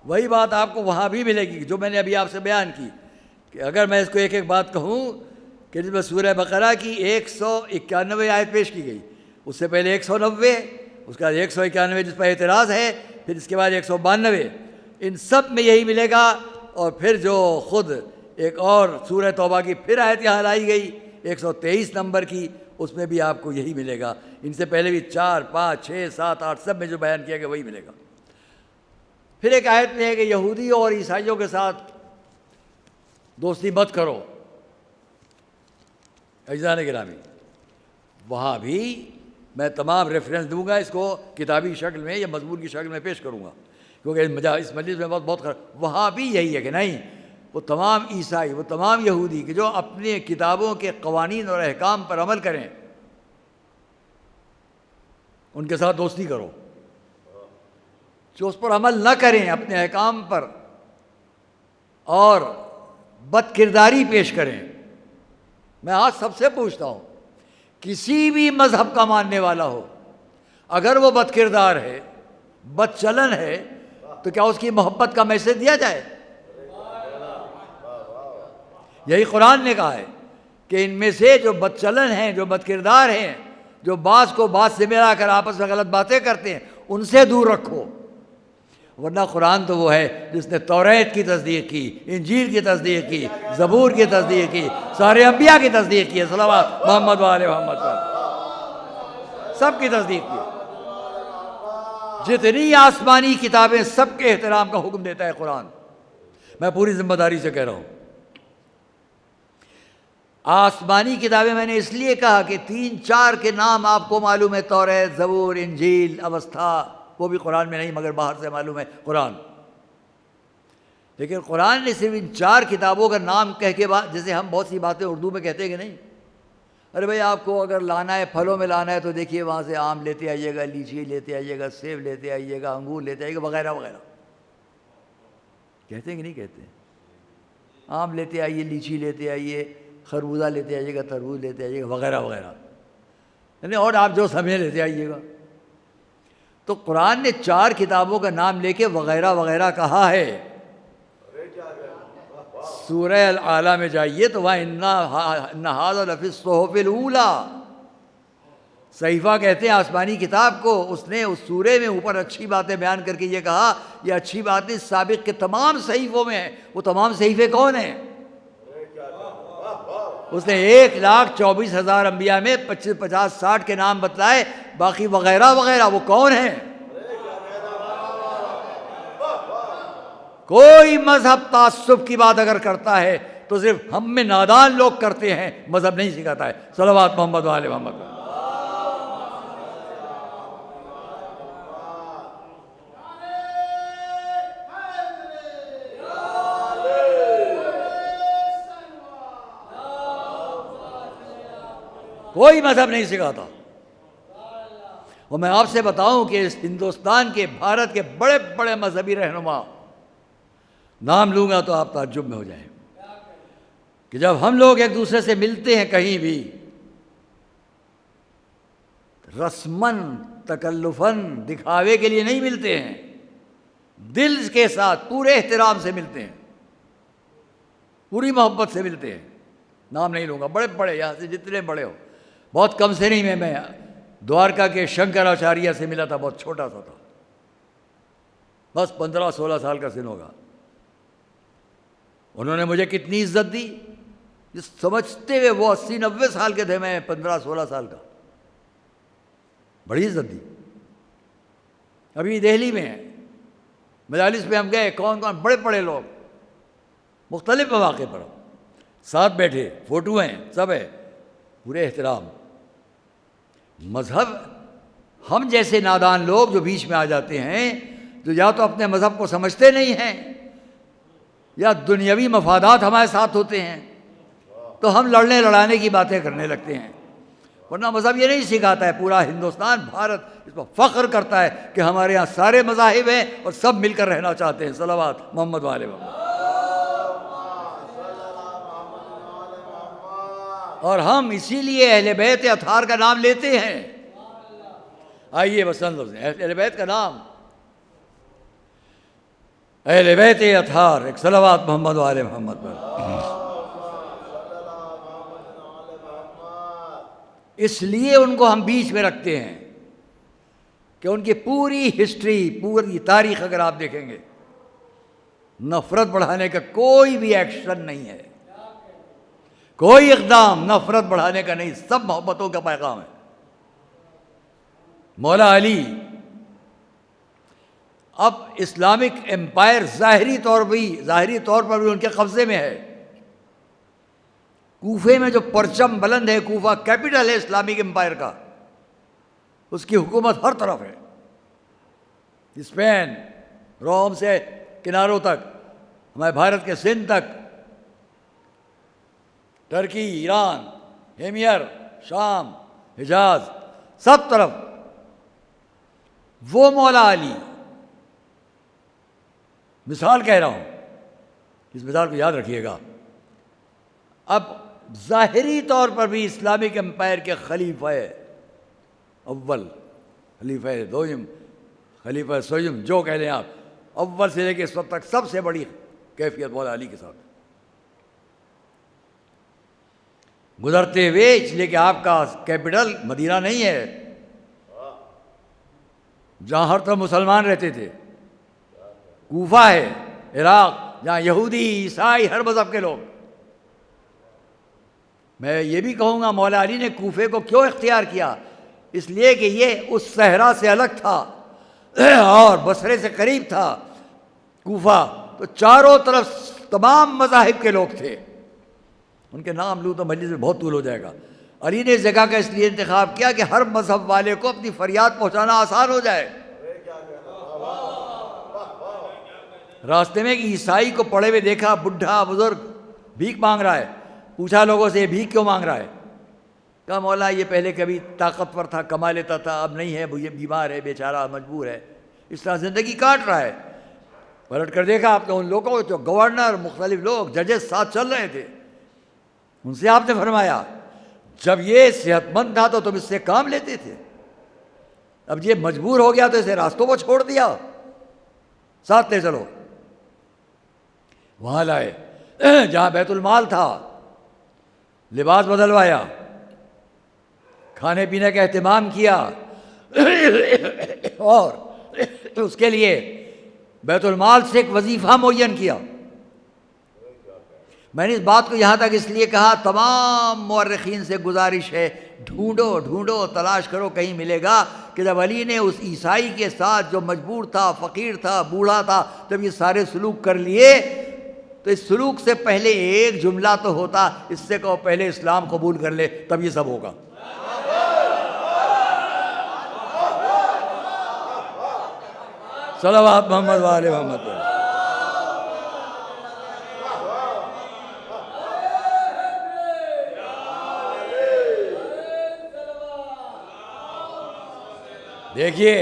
وہی بات آپ کو وہاں بھی ملے گی جو میں نے ابھی آپ سے بیان کی، کہ اگر میں اس کو ایک ایک بات کہوں کہ جس میں سورہ بقرہ کی 191 آیت پیش کی گئی، اس سے پہلے 190، اس کے بعد 191 جس پر اعتراض ہے، پھر اس کے بعد 192، ان سب میں یہی ملے گا۔ اور پھر جو خود ایک اور سورہ توبہ کی پھر آیت یہاں لائی گئی 123 نمبر کی، اس میں بھی آپ کو یہی ملے گا۔ ان سے پہلے بھی 4، 5، 6، 7، 8 سب میں جو بیان کیا گیا وہی ملے گا۔ پھر ایک آیت میں ہے کہ یہودیوں اور عیسائیوں کے ساتھ دوستی مت کرو۔ عزیزان گرامی، وہاں بھی میں تمام ریفرنس دوں گا، اس کو کتابی شکل میں یا مضمون کی شکل میں پیش کروں گا، کیونکہ اس مجلس میں بہت وہاں بھی یہی ہے کہ نہیں، وہ تمام عیسائی، وہ تمام یہودی کہ جو اپنے کتابوں کے قوانین اور احکام پر عمل کریں، ان کے ساتھ دوستی کرو۔ جو اس پر عمل نہ کریں اپنے احکام پر اور بد کرداری پیش کریں، میں آج سب سے پوچھتا ہوں، کسی بھی مذہب کا ماننے والا ہو، اگر وہ بد کردار ہے، بد چلن ہے، تو کیا اس کی محبت کا میسج دیا جائے؟ یہی قرآن نے کہا ہے کہ ان میں سے جو بد چلن ہیں، جو بد کردار ہیں، جو بعض کو بعض سے ملا کر آپس میں غلط باتیں کرتے ہیں، ان سے دور رکھو۔ ورنہ قرآن تو وہ ہے جس نے توریت کی تصدیق کی، انجیل کی تصدیق کی، زبور کی تصدیق کی، سارے انبیاء کی تصدیق کی ہے، صلوات محمد وآل محمد پر سب کی تصدیق کی۔ جتنی آسمانی کتابیں سب کے احترام کا حکم دیتا ہے قرآن، میں پوری ذمہ داری سے کہہ رہا ہوں۔ آسمانی کتابیں میں نے اس لیے کہا کہ 3-4 کے نام آپ کو معلوم ہے، توریت، زبور، انجیل، اوستھا، وہ بھی قرآن میں نہیں مگر باہر سے معلوم ہے قرآن۔ لیکن قرآن نے صرف ان 4 کتابوں کا نام کہہ کے جیسے ہم بہت سی باتیں اردو میں کہتے ہیں کہ نہیں، ارے بھائی آپ کو اگر لانا ہے، پھلوں میں لانا ہے تو دیکھیے وہاں سے آم لیتے آئیے گا، لیچی لیتے آئیے گا، سیب لیتے آئیے گا، انگور لیتے آئیے گا، وغیرہ وغیرہ، کہتے ہیں کہ نہیں کہتے ہیں؟ آم لیتے آئیے، لیچی لیتے آئیے، خربوزہ لیتے آئیے گا، تربوز لیتے آئیے گا، وغیرہ وغیرہ، یعنی اور آپ جو سمجھیں لیتے آئیے گا۔ تو قرآن نے 4 کتابوں کا نام لے کے وغیرہ وغیرہ کہا ہے۔ سورہ الاعلیٰ میں جائیے تو وہاں اِنَّ هَٰذَا لَفِي الصُّحُفِ الْأُولَىٰ، صحیفہ کہتے ہیں آسمانی کتاب کو۔ اس نے اس سورے میں اوپر اچھی باتیں بیان کر کے یہ کہا، یہ اچھی باتیں سابق کے تمام صحیفوں میں ہیں۔ وہ تمام صحیفے کون ہیں؟ اس نے 1,24,000 انبیاء میں 50-60 کے نام بتلائے، باقی وغیرہ وغیرہ وہ کون ہیں؟ کوئی مذہب تعصب کی بات اگر کرتا ہے تو صرف ہم میں نادان لوگ کرتے ہیں، مذہب نہیں سکھاتا ہے۔ صلوات محمد وآل محمد۔ کوئی مذہب نہیں سکھاتا. اور میں آپ سے بتاؤں کہ اس ہندوستان کے، بھارت کے بڑے بڑے مذہبی رہنما، نام لوں گا تو آپ تعجب میں ہو جائیں، کہ جب ہم لوگ ایک دوسرے سے ملتے ہیں کہیں بھی، رسماً تکلفاً دکھاوے کے لیے نہیں ملتے ہیں، دل کے ساتھ پورے احترام سے ملتے ہیں، پوری محبت سے ملتے ہیں. نام نہیں لوں گا، بڑے بڑے، یہاں سے جتنے بڑے ہو، بہت کم سے نہیں. میں دوارکا کے شنکر آچاریہ سے ملا تھا، بہت چھوٹا سا تھا، بس 15-16 سال کا سن ہوگا. انہوں نے مجھے کتنی عزت دی، جس سمجھتے ہوئے وہ 80-90 سال کے تھے، میں 15-16 سال کا، بڑی عزت دی. ابھی دہلی میں مجالس میں ہم گئے، کون کون بڑے بڑے لوگ، مختلف مواقع پر ساتھ بیٹھے، فوٹو ہیں، سب ہے، پورے احترام. مذہب، ہم جیسے نادان لوگ جو بیچ میں آ جاتے ہیں، جو یا تو اپنے مذہب کو سمجھتے نہیں ہیں، یا دنیاوی مفادات ہمارے ساتھ ہوتے ہیں، تو ہم لڑنے لڑانے کی باتیں کرنے لگتے ہیں. ورنہ مذہب یہ نہیں سکھاتا ہے. پورا ہندوستان، بھارت اس پر فخر کرتا ہے کہ ہمارے یہاں سارے مذاہب ہیں اور سب مل کر رہنا چاہتے ہیں. صلوات محمد والے محمد. اور ہم اسی لیے اہل بیت اطہار کا نام لیتے ہیں. آئیے بس اہل بیت کا نام، اہل بیت اطہار، ایک صلوات محمد والے محمد پر. اس لیے ان کو ہم بیچ میں رکھتے ہیں کہ ان کی پوری ہسٹری، پوری تاریخ اگر آپ دیکھیں گے، نفرت بڑھانے کا کوئی بھی ایکشن نہیں ہے، کوئی اقدام نفرت بڑھانے کا نہیں، سب محبتوں کا پیغام ہے. مولا علی، اب اسلامک امپائر ظاہری طور پر بھی ان کے قبضے میں ہے. کوفے میں جو پرچم بلند ہے، کوفہ کیپٹل ہے اسلامک امپائر کا، اس کی حکومت ہر طرف ہے، اسپین، روم سے کناروں تک، ہمارے بھارت کے سندھ تک، ترکی، ایران، ہیمیر، شام، حجاز، سب طرف. وہ مولا علی، مثال کہہ رہا ہوں، اس مثال کو یاد رکھیے گا. اب ظاہری طور پر بھی اسلامک امپائر کے خلیفہ اول، خلیفہ دوم، خلیفہ سوم، جو کہہ لیں آپ، اول سے لے کے اس وقت تک سب سے بڑی کیفیت مولا علی کے ساتھ گزرتے ہوئے. اس لیے کہ آپ کا کیپٹل مدینہ نہیں ہے جہاں ہر طرف مسلمان رہتے تھے، کوفہ ہے، عراق، جہاں یہودی، عیسائی، ہر مذہب کے لوگ. میں یہ بھی کہوں گا مولا علی نے کوفے کو کیوں اختیار کیا، اس لیے کہ یہ اس صحرا سے الگ تھا اور بصرے سے قریب تھا کوفہ، تو چاروں طرف تمام مذاہب کے لوگ تھے. ان کے نام لوں تو مجلس میں بہت طول ہو جائے گا. علی نے اس جگہ کا اس لیے انتخاب کیا کہ ہر مذہب والے کو اپنی فریاد پہنچانا آسان ہو جائے. راستے میں ایک عیسائی کو پڑے ہوئے دیکھا، بڈھا بزرگ بھیک مانگ رہا ہے. پوچھا لوگوں سے، یہ بھیک کیوں مانگ رہا ہے؟ کہا مولا یہ پہلے کبھی طاقتور تھا، کما لیتا تھا، اب نہیں ہے، یہ بیمار ہے، بیچارہ مجبور ہے، اس طرح زندگی کاٹ رہا ہے. پلٹ کر دیکھا آپ نے ان لوگوں کو، جو گورنر، مختلف لوگ، ججز ساتھ چل رہے تھے. ان سے آپ نے فرمایا جب یہ صحت مند تھا تو تم اس سے کام لیتے تھے، اب یہ مجبور ہو گیا تو اسے راستوں کو چھوڑ دیا، ساتھ لے چلو. وہاں لائے جہاں بیت المال تھا، لباس بدلوایا، کھانے پینے کا اہتمام کیا، اور اس کے لیے بیت المال سے ایک وظیفہ معین کیا. میں نے اس بات کو یہاں تک اس لیے کہا، تمام مورخین سے گزارش ہے، ڈھونڈو تلاش کرو، کہیں ملے گا کہ جب علی نے اس عیسائی کے ساتھ جو مجبور تھا، فقیر تھا، بوڑھا تھا، جب یہ سارے سلوک کر لیے، تو اس سلوک سے پہلے ایک جملہ تو ہوتا، اس سے کہو پہلے اسلام قبول کر لے، تب یہ سب ہوگا. صلوات محمد والے محمد. دیکھیے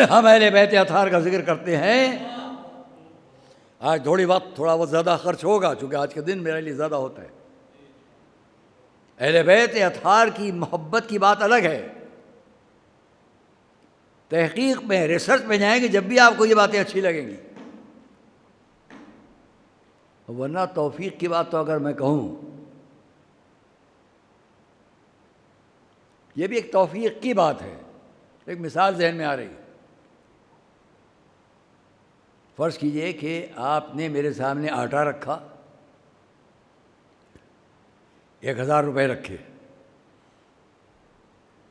ہم اہل بیت اطہار کا ذکر کرتے ہیں. آج تھوڑا وقت زیادہ خرچ ہوگا چونکہ آج کا دن میرے لیے زیادہ ہوتا ہے. اہل بیت اطہار کی محبت کی بات الگ ہے. تحقیق میں ریسرچ میں جائیں گے جب بھی آپ کو یہ باتیں اچھی لگیں گی. ورنہ توفیق کی بات تو اگر میں کہوں، یہ بھی ایک توفیق کی بات ہے. ایک مثال ذہن میں آ رہی ہے. فرض کیجئے کہ آپ نے میرے سامنے آٹا رکھا، 1000 روپے رکھے.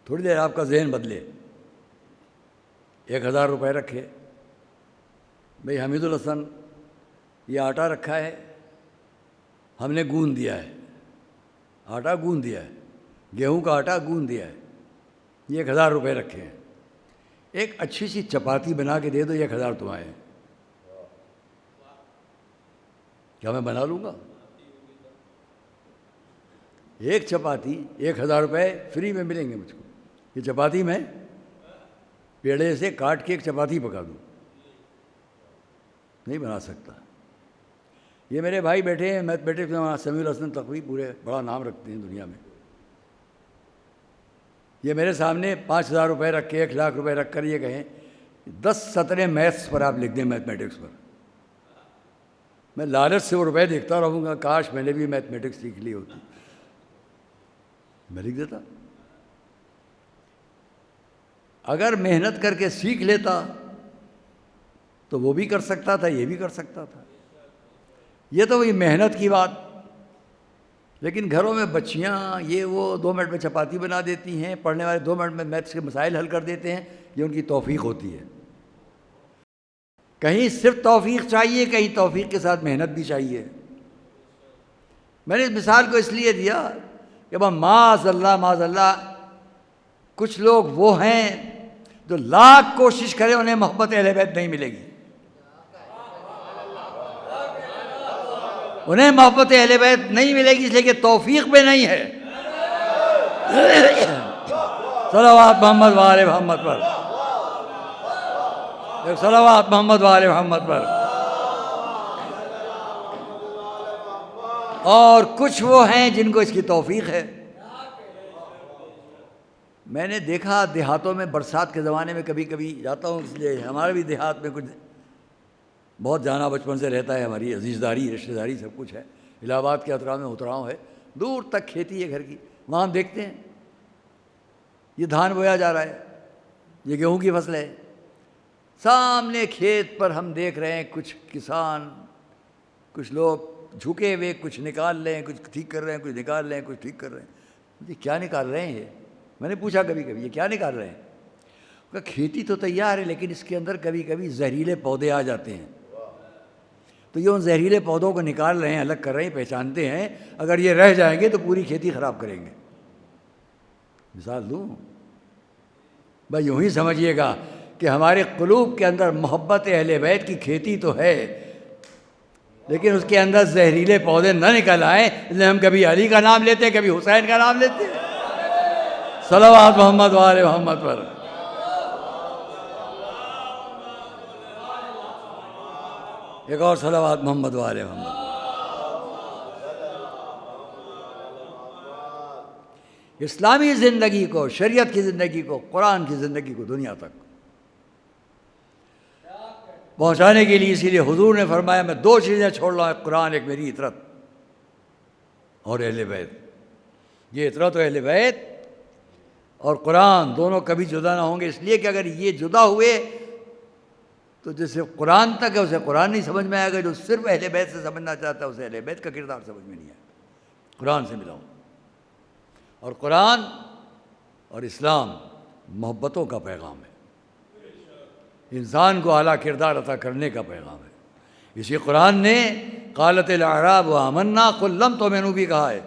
تھوڑی دیر آپ کا ذہن بدلے. 1000 روپے رکھے. بھئی حمید الحسن یہ آٹا رکھا ہے، ہم نے گوندھ دیا ہے. آٹا گوندھ دیا ہے، گیہوں کا آٹا گوندھ دیا ہے. یہ 1000 روپے رکھے ہیں. ایک اچھی سی چپاتی بنا کے دے دو، 1000 تمہارے ہیں. کیا میں بنا لوں گا؟ ایک چپاتی 1000 روپے فری میں ملیں گے مجھ کو. یہ چپاتی میں پیڑے سے کاٹ کے ایک چپاتی پکا دوں؟ نہیں بنا سکتا. یہ میرے بھائی بیٹھے ہیں میتھمیٹکس میں، سمیع الحسن تقوی، پورے بڑا نام رکھتے ہیں دنیا میں. یہ میرے سامنے 5000 روپے رکھ کے 1,00,000 روپے رکھ کر یہ کہیں 10 سطریں میتھس پر آپ لکھ دیں، میتھمیٹکس پر. میں لالچ سے وہ روپے دیکھتا رہوں گا، کاش میں نے بھی میتھمیٹکس سیکھ لی ہوتی. میں لکھ دیتا. اگر محنت کر کے سیکھ لیتا تو وہ بھی کر سکتا تھا، یہ بھی کر سکتا تھا. یہ تو وہی محنت کی بات. لیکن گھروں میں بچیاں یہ وہ 2 منٹ میں چپاتی بنا دیتی ہیں، پڑھنے والے 2 منٹ میں میتھس کے مسائل حل کر دیتے ہیں. یہ ان کی توفیق ہوتی ہے. کہیں صرف توفیق چاہیے، کہیں توفیق کے ساتھ محنت بھی چاہیے. میں نے اس مثال کو اس لیے دیا کہ معاذ اللہ کچھ لوگ وہ ہیں جو لاکھ کوشش کریں انہیں محبت اہل بیت نہیں ملے گی. انہیں محبت اہل بیت نہیں ملے گی اس لیے کہ توفیق میں نہیں ہے. صلوات محمد و آل محمد پر، صلوات محمد و آل محمد پر. اور کچھ وہ ہیں جن کو اس کی توفیق ہے. میں نے دیکھا دیہاتوں میں برسات کے زمانے میں کبھی کبھی جاتا ہوں، اس لیے ہمارے بھی دیہات میں کچھ بہت جانا بچپن سے رہتا ہے. ہماری عزیزداری رشتہ داری سب کچھ ہے. الہ آباد کے اطراف میں اتراؤں ہے، دور تک کھیتی ہے گھر کی. وہاں ہم دیکھتے ہیں یہ دھان بویا جا رہا ہے، یہ گیہوں کی فصل ہے. سامنے کھیت پر ہم دیکھ رہے ہیں کچھ کسان، کچھ لوگ جھکے ہوئے کچھ نکال رہے ہیں، کچھ ٹھیک کر رہے ہیں، کچھ نکال رہے ہیں، کچھ ٹھیک کر رہے ہیں. یہ کیا نکال رہے ہیں؟ یہ میں نے پوچھا کبھی کبھی یہ کیا نکال رہے ہیں؟ کہ کھیتی تو تیار ہے لیکن اس کے اندر کبھی کبھی زہریلے پودے آ جاتے ہیں، تو یہ ان زہریلے پودوں کو نکال رہے ہیں، الگ کر رہے ہیں، پہچانتے ہیں. اگر یہ رہ جائیں گے تو پوری کھیتی خراب کریں گے. مثال دوں بھائی، یوں ہی سمجھیے گا کہ ہمارے قلوب کے اندر محبت اہل بیت کی کھیتی تو ہے، لیکن اس کے اندر زہریلے پودے نہ نکل آئیں، اس لیے ہم کبھی علی کا نام لیتے ہیں، کبھی حسین کا نام لیتے ہیں. صلوات محمد و آل محمد پر. ایک اور صلوات محمد و آل محمد. اسلامی زندگی کو، شریعت کی زندگی کو، قرآن کی زندگی کو دنیا تک پہنچانے کے لیے اسی لیے حضور نے فرمایا میں 2 چیزیں چھوڑ رہا ہوں، ایک قرآن، ایک میری اطرت اور اہل بیت. یہ اطرت و اہل بیت اور قرآن دونوں کبھی جدا نہ ہوں گے، اس لیے کہ اگر یہ جدا ہوئے تو جسے قرآن تک ہے اسے قرآن نہیں سمجھ میں آئے گا، جو صرف اہل بیت سے سمجھنا چاہتا ہے اسے اہل بیت کا کردار سمجھ میں نہیں آئے گا. قرآن سے ملاؤں. اور قرآن اور اسلام محبتوں کا پیغام ہے، انسان کو اعلیٰ کردار عطا کرنے کا پیغام ہے. اسی قرآن نے قالت الاعراب آمنا قل لم تؤمنوا بھی کہا ہے.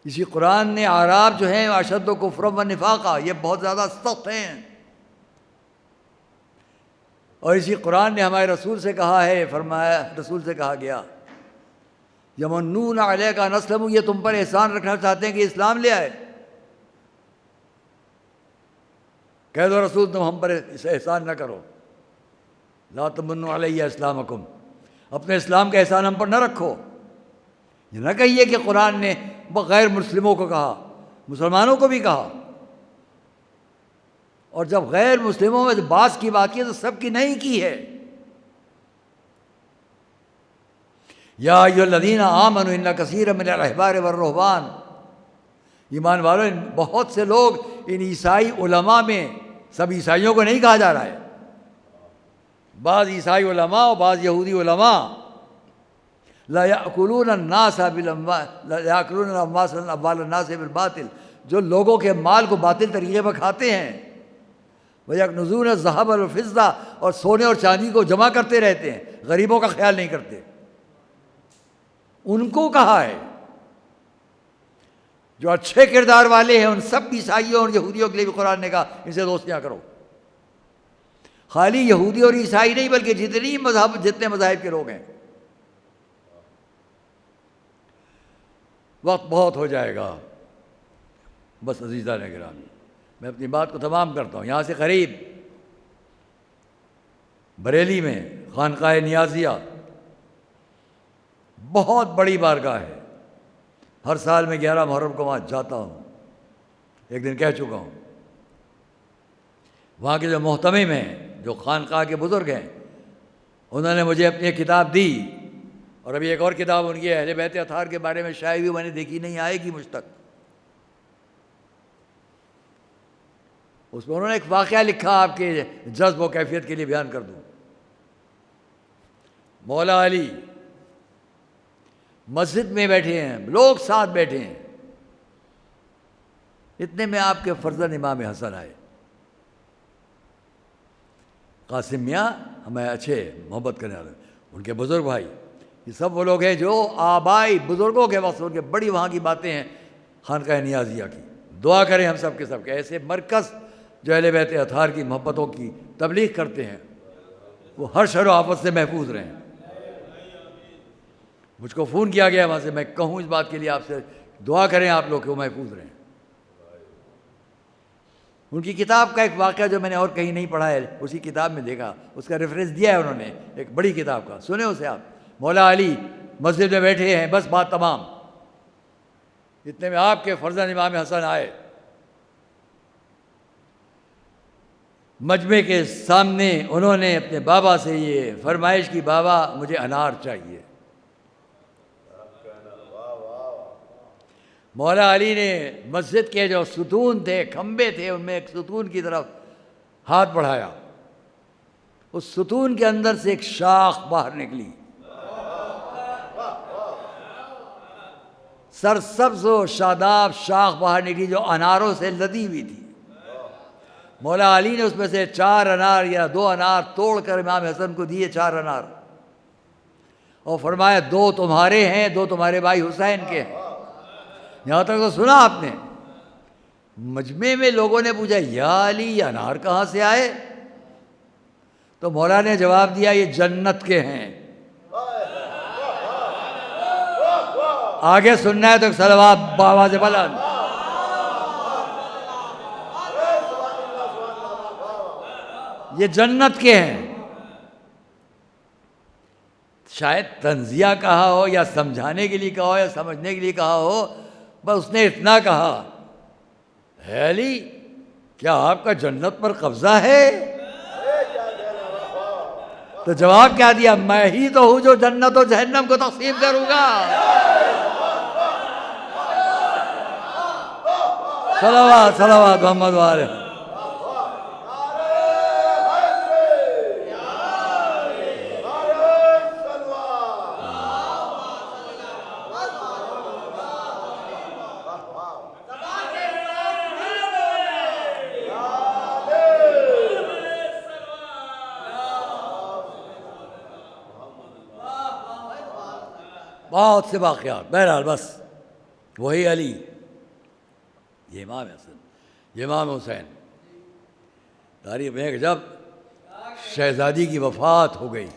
اسی قرآن نے اعراب جو ہیں اشد کفرا و نفاقا، یہ بہت زیادہ سخت ہیں. اور اسی قرآن نے ہمارے رسول سے کہا ہے، فرمایا رسول سے کہا گیا یمنون علیک ان اسلموا، یہ تم پر احسان رکھنا چاہتے ہیں کہ اسلام لے آئے. کہہ دو رسول تم ہم پر اسے احسان نہ کرو، لا تمنوا علیہ اسلامکم، اپنے اسلام کا احسان ہم پر نہ رکھو. یہ نہ کہیے کہ قرآن نے غیر مسلموں کو کہا، مسلمانوں کو بھی کہا. اور جب غیر مسلموں میں بعض کی بات کی تو سب کی نہیں کی ہے. یا ایھا الذین آمنوا ان کثیرا من الاحبار والرہبان، ایمان والو بہت سے لوگ ان عیسائی علماء میں، سب عیسائیوں کو نہیں کہا جا رہا ہے، بعض عیسائی علماء اور بعض یہودی علماء لا یأکلون الناس اموال الناس بالباطل، جو لوگوں کے مال کو باطل طریقے پر کھاتے ہیں. وَيَكْنِزُونَ الذَّهَبَ وَالْفِضَّةَ، اور سونے اور چاندی کو جمع کرتے رہتے ہیں، غریبوں کا خیال نہیں کرتے. ان کو کہا ہے جو اچھے کردار والے ہیں، ان سب عیسائیوں اور یہودیوں کے لیے بھی قرآن نے کہا ان سے دوستیاں کرو. خالی یہودی اور عیسائی نہیں بلکہ جتنے مذاہب کے لوگ ہیں. وقت بہت ہو جائے گا، بس عزیزان گرامی میں اپنی بات کو تمام کرتا ہوں. یہاں سے قریب بریلی میں خانقاہ نیازیہ بہت بڑی بارگاہ ہے. ہر سال میں 11 محرم کو وہاں جاتا ہوں، ایک دن کہہ چکا ہوں. وہاں کے جو محتمم ہیں، جو خانقاہ کے بزرگ ہیں، انہوں نے مجھے اپنی ایک کتاب دی، اور ابھی ایک اور کتاب ان کی اہل بیت اطہار کے بارے میں شائع ہوئی، میں نے دیکھی نہیں، آئے گی مجھ تک. اس میں انہوں نے ایک واقعہ لکھا، آپ کے جذب و کیفیت کے لیے بیان کر دوں. مولا علی مسجد میں بیٹھے ہیں، لوگ ساتھ بیٹھے ہیں، اتنے میں آپ کے فرزند امام حسن آئے. قاسم میاں ہمیں اچھے محبت کرنے والے، ان کے بزرگ بھائی، یہ سب وہ لوگ ہیں جو آبائی بزرگوں کے وقت ان کے بڑی وہاں کی باتیں ہیں خانقاہ نیازیہ کی. دعا کریں ہم سب کے سب کے ایسے مرکز جو اہل بیت اطہار کی محبتوں کی تبلیغ کرتے ہیں، وہ ہر شر و آفت سے محفوظ رہیں. مجھ کو فون کیا گیا وہاں سے، میں کہوں اس بات کے لیے آپ سے دعا کریں آپ لوگ کہ وہ محفوظ رہیں. ان کی کتاب کا ایک واقعہ جو میں نے اور کہیں نہیں پڑھا ہے، اسی کتاب میں دیکھا، اس کا ریفرنس دیا ہے انہوں نے ایک بڑی کتاب کا، سنیں اسے آپ. مولا علی مسجد میں بیٹھے ہیں، بس بات تمام. اتنے میں آپ کے فرزند امام حسن آئے، مجمع کے سامنے انہوں نے اپنے بابا سے یہ فرمائش کی، بابا مجھے انار چاہیے. مولا علی نے مسجد کے جو ستون تھے، کھمبے تھے، ان میں ایک ستون کی طرف ہاتھ بڑھایا، اس ستون کے اندر سے ایک شاخ باہر نکلی، سرسبز و شاداب شاخ باہر نکلی جو اناروں سے لدی ہوئی تھی. مولا علی نے اس میں سے 4 انار یا 2 انار توڑ کر امام حسن کو دیے، 4 انار، اور فرمایا 2 تمہارے ہیں، 2 تمہارے بھائی حسین کے ہیں. یہاں تک تو سنا آپ نے. مجمع میں لوگوں نے پوچھا یا علی یہ انار کہاں سے آئے؟ تو مولا نے جواب دیا یہ جنت کے ہیں. آگے سننا ہے تو صلوات بآواز بلند. یہ جنت کے ہیں. شاید تنزیہ کہا ہو یا سمجھانے کے لیے کہا ہو یا سمجھنے کے لیے کہا ہو، بس اس نے اتنا کہا، ہے علی کیا آپ کا جنت پر قبضہ ہے؟ تو جواب کیا دیا، میں ہی تو ہوں جو جنت و جہنم کو تقسیم کروں گا. صلوات صلوات محمد والے. بہت سے واقعات، بہرحال بس وہی علی، یہ امام حسن، یہ امام حسین. تاریخ میں جب شہزادی کی وفات ہو گئی،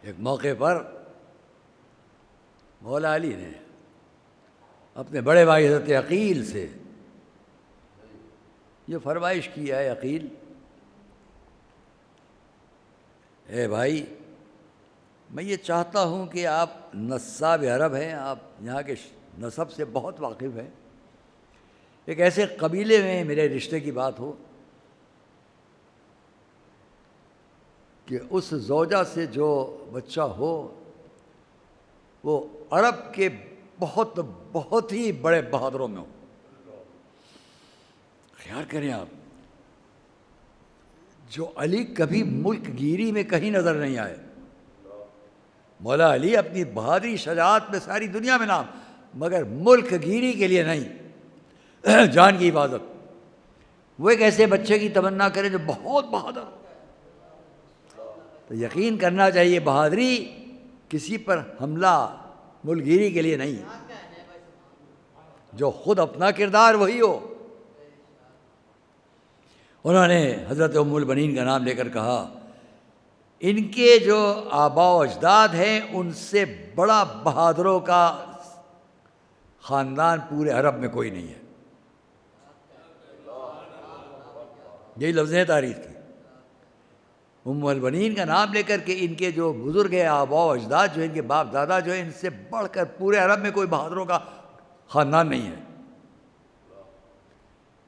ایک موقع پر مولا علی نے، اپنے بڑے بھائی حضرت عقیل سے یہ فرمائش کی ہے عقیل، اے بھائی میں یہ چاہتا ہوں کہ آپ نساب عرب ہیں، آپ یہاں کے نسب سے بہت واقف ہیں، ایک ایسے قبیلے میں میرے رشتے کی بات ہو کہ اس زوجہ سے جو بچہ ہو وہ عرب کے بہت بہت ہی بڑے بہادروں میں ہو۔ خیال کریں آپ، جو علی کبھی ملک گیری میں کہیں نظر نہیں آئے، مولا علی اپنی بہادری شجاعت میں ساری دنیا میں نام، مگر ملک گیری کے لیے نہیں، جان کی حفاظت۔ وہ ایک ایسے بچے کی تمنا کرے جو بہت بہادر ہو، تو یقین کرنا چاہیے بہادری کسی پر حملہ ملک گیری کے لیے نہیں، جو خود اپنا کردار وہی ہو۔ انہوں نے حضرت ام البنین کا نام لے کر کہا ان کے جو آباء و اجداد ہیں ان سے بڑا بہادروں کا خاندان پورے عرب میں کوئی نہیں ہے۔ یہی لفظ ہیں تاریخ کی، ام البنین کا نام لے کر کے ان کے جو بزرگ ہیں آباء و اجداد جو ان کے باپ دادا جو ہیں ان سے بڑھ کر پورے عرب میں کوئی بہادروں کا خاندان نہیں ہے۔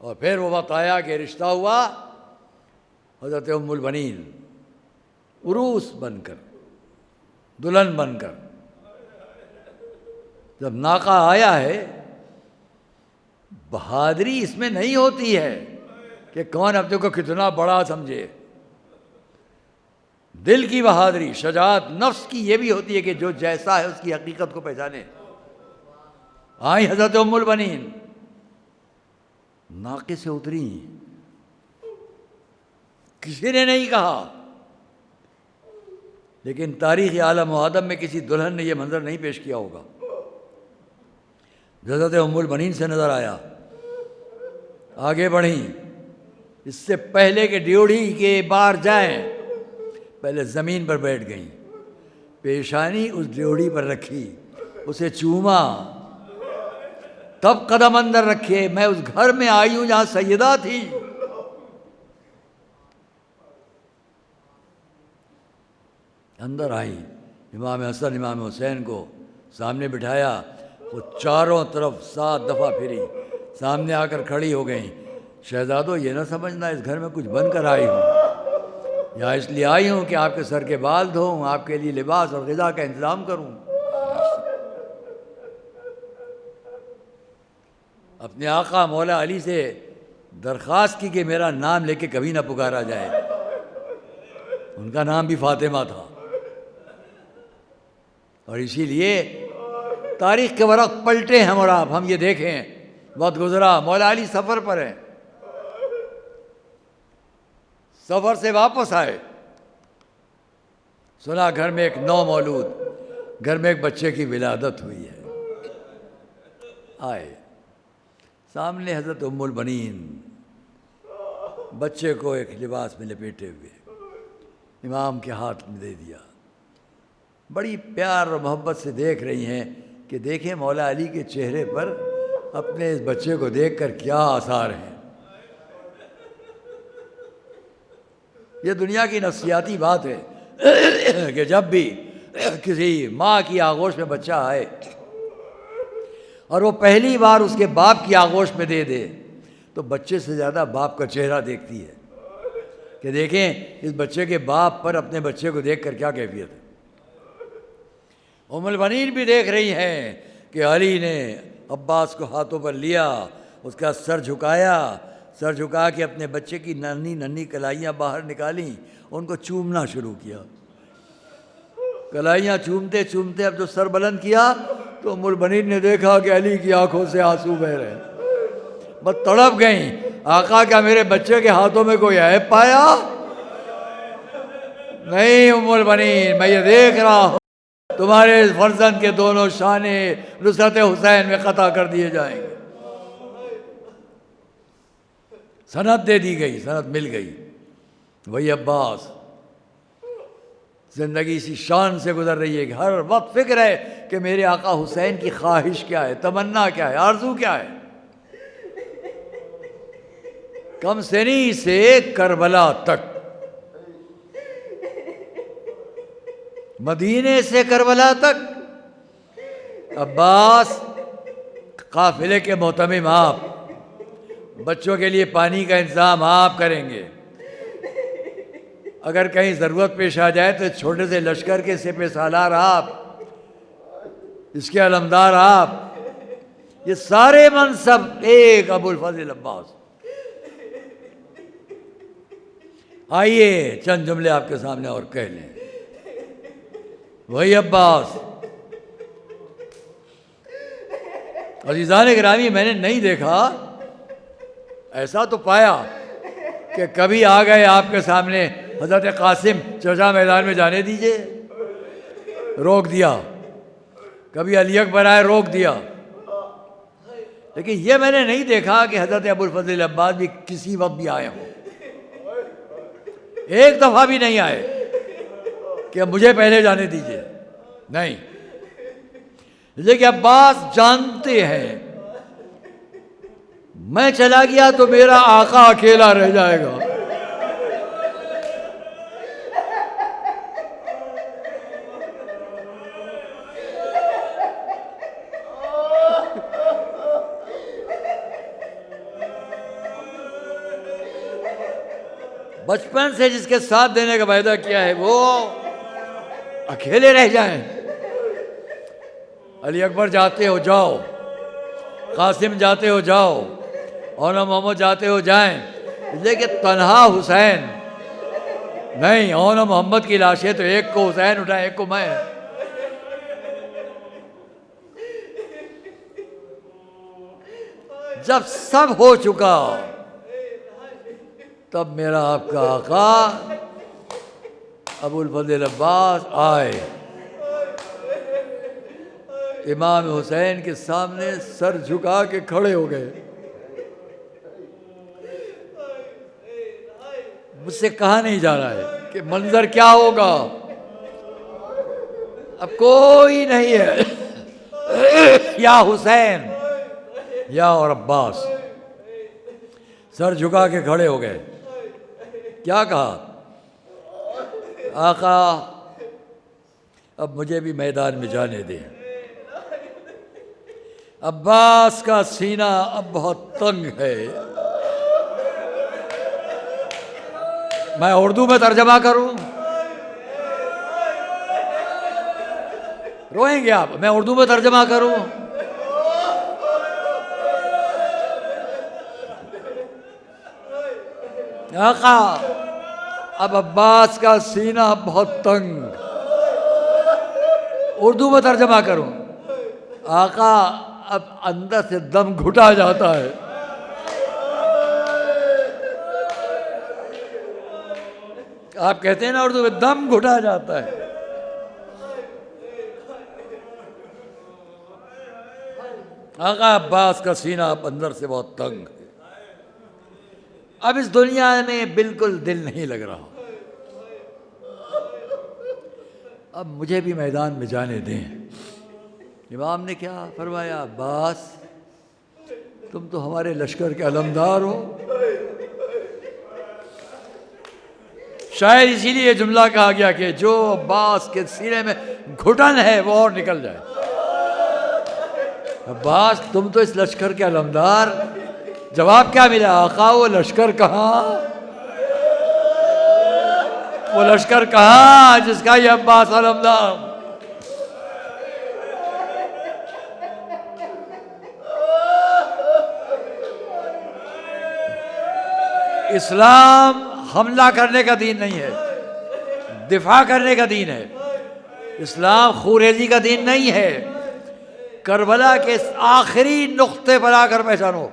اور پھر وہ وقت آیا کہ رشتہ ہوا، حضرت ام البنین عروس بن کر، دلہن بن کر جب ناقہ آیا ہے، بہادری اس میں نہیں ہوتی ہے کہ کون اپنے کو کتنا بڑا سمجھے، دل کی بہادری، شجاعت نفس کی یہ بھی ہوتی ہے کہ جو جیسا ہے اس کی حقیقت کو پہچانے۔ آئی حضرت ام البنین ناقے سے اتری، کسی نے نہیں کہا، لیکن تاریخ عالم و آدم میں کسی دلہن نے یہ منظر نہیں پیش کیا ہوگا۔ حضرت ام البنین سے نظر آیا، آگے بڑھیں، اس سے پہلے کہ ڈیوڑی کے بار جائیں پہلے زمین پر بیٹھ گئیں، پیشانی اس ڈیوڑی پر رکھی، اسے چوما، تب قدم اندر رکھے، میں اس گھر میں آئی ہوں جہاں سیدہ تھی۔ اندر آئی، امام حسن امام حسین کو سامنے بٹھایا، وہ چاروں طرف 7 دفعہ پھری، سامنے آ کر کھڑی ہو گئیں۔ شہزادو یہ نہ سمجھنا اس گھر میں کچھ بن کر آئی ہوں، یا اس لیے آئی ہوں کہ آپ کے سر کے بال دھوؤں، آپ کے لیے لباس اور غذا کا انتظام کروں۔ اپنے آقا مولا علی سے درخواست کی کہ میرا نام لے کے کبھی نہ پکارا جائے، ان کا نام بھی فاطمہ تھا، اور اسی لیے تاریخ کے ورق پلٹے ہم اور آپ، ہم یہ دیکھیں وقت گزرا، مولا علی سفر پر ہیں، سفر سے واپس آئے، سنا گھر میں ایک نو مولود، گھر میں ایک بچے کی ولادت ہوئی ہے۔ آئے سامنے حضرت ام البنین، بچے کو ایک لباس میں لپیٹے ہوئے امام کے ہاتھ میں دے دیا، بڑی پیار اور محبت سے دیکھ رہی ہیں کہ دیکھیں مولا علی کے چہرے پر اپنے اس بچے کو دیکھ کر کیا آثار ہیں۔ یہ دنیا کی نفسیاتی بات ہے کہ جب بھی کسی ماں کی آغوش میں بچہ آئے اور وہ پہلی بار اس کے باپ کی آغوش میں دے دے تو بچے سے زیادہ باپ کا چہرہ دیکھتی ہے کہ دیکھیں اس بچے کے باپ پر اپنے بچے کو دیکھ کر کیا کیفیت ہے۔ ام البنین بھی دیکھ رہی ہیں کہ علی نے عباس کو ہاتھوں پر لیا، اس کا سر جھکایا، سر جھکا کے اپنے بچے کی ننھی ننھی کلائیاں باہر نکالیں، ان کو چومنا شروع کیا، کلائیاں چومتے چومتے اب جو سر بلند کیا تو ام البنین نے دیکھا کہ علی کی آنکھوں سے آنسو بہ رہے، بس تڑپ گئیں، آقا کیا میرے بچے کے ہاتھوں میں کوئی عیب پایا؟ نہیں ام البنین، میں یہ دیکھ رہا ہوں تمہارے فرزند کے دونوں شانے نصرت حسین میں قطع کر دیے جائیں گے۔ سند دے دی گئی، سند مل گئی، وہی عباس زندگی اسی شان سے گزر رہی ہے کہ ہر وقت فکر ہے کہ میرے آقا حسین کی خواہش کیا ہے، تمنا کیا ہے، آرزو کیا ہے۔ کم سنی سے کربلا تک، مدینے سے کربلا تک عباس قافلے کے محتمم آپ، بچوں کے لیے پانی کا انتظام آپ کریں گے، اگر کہیں ضرورت پیش آ جائے تو چھوٹے سے لشکر کے سپہ سالار آپ، اس کے علمدار آپ، یہ سارے منصب ایک ابو الفضل عباس۔ آئیے چند جملے آپ کے سامنے اور کہہ لیں۔ وہی عباس۔ عزیزان گرامی، میں نے نہیں دیکھا، ایسا تو پایا کہ کبھی آ گئے آپ کے سامنے حضرت قاسم، چچا میدان میں جانے دیجئے، روک دیا، کبھی علی اکبر آئے، روک دیا، لیکن یہ میں نے نہیں دیکھا کہ حضرت ابو الفضل عباس بھی کسی وقت بھی آئے ہوں، ایک دفعہ بھی نہیں آئے کہ مجھے پہلے جانے دیجئے، نہیں، لیکن عباس جانتے ہیں میں چلا گیا تو میرا آقا اکیلا رہ جائے گا، بچپن سے جس کے ساتھ دینے کا وعدہ کیا ہے وہ اکیلے رہ جائیں۔ علی اکبر جاتے ہو جاؤ، قاسم جاتے ہو جاؤ، اونا محمد جاتے ہو جائیں، لیکن تنہا حسین نہیں، اونا محمد کی لاشیں تو ایک کو حسین اٹھائے، ایک کو میں۔ جب سب ہو چکا تب میرا آپ کا آقا ابو الفضل عباس آئے، امام حسین کے سامنے سر جھکا کے کھڑے ہو گئے۔ مجھ سے کہا نہیں جا رہا ہے کہ منظر کیا ہوگا، اب کوئی نہیں ہے، یا حسین یا اور عباس، سر جھکا کے کھڑے ہو گئے۔ کیا کہا؟ آقا اب مجھے بھی میدان میں جانے دیں۔ عباس کا سینہ اب بہت تنگ ہے۔ میں اردو میں ترجمہ کروں؟ روئیں گے آپ؟ میں اردو میں ترجمہ کروں؟ آقا اب عباس کا سینہ بہت تنگ، اردو میں ترجمہ کروں؟ آقا اب اندر سے دم گھٹا جاتا ہے۔ آپ کہتے ہیں نا اردو میں دم گھٹا جاتا ہے۔ آقا عباس کا سینہ اب اندر سے بہت تنگ ہے، اب اس دنیا میں بالکل دل نہیں لگ رہا، اب مجھے بھی میدان میں جانے دیں۔ امام نے کیا فرمایا؟ عباس تم تو ہمارے لشکر کے علمدار ہو، شاید اسی لیے جملہ کہا گیا کہ جو عباس کے سینے میں گھٹن ہے وہ اور نکل جائے۔ عباس تم تو اس لشکر کے علمدار، جواب کیا ملا؟ آقا وہ لشکر کہاں، وہ لشکر کہاں جس کا یہ عباس علمدار؟ اسلام حملہ کرنے کا دین نہیں ہے، دفاع کرنے کا دین ہے۔ اسلام خوریزی کا دین نہیں ہے۔ کربلا کے آخری نقطے پر آ کر پہچانو،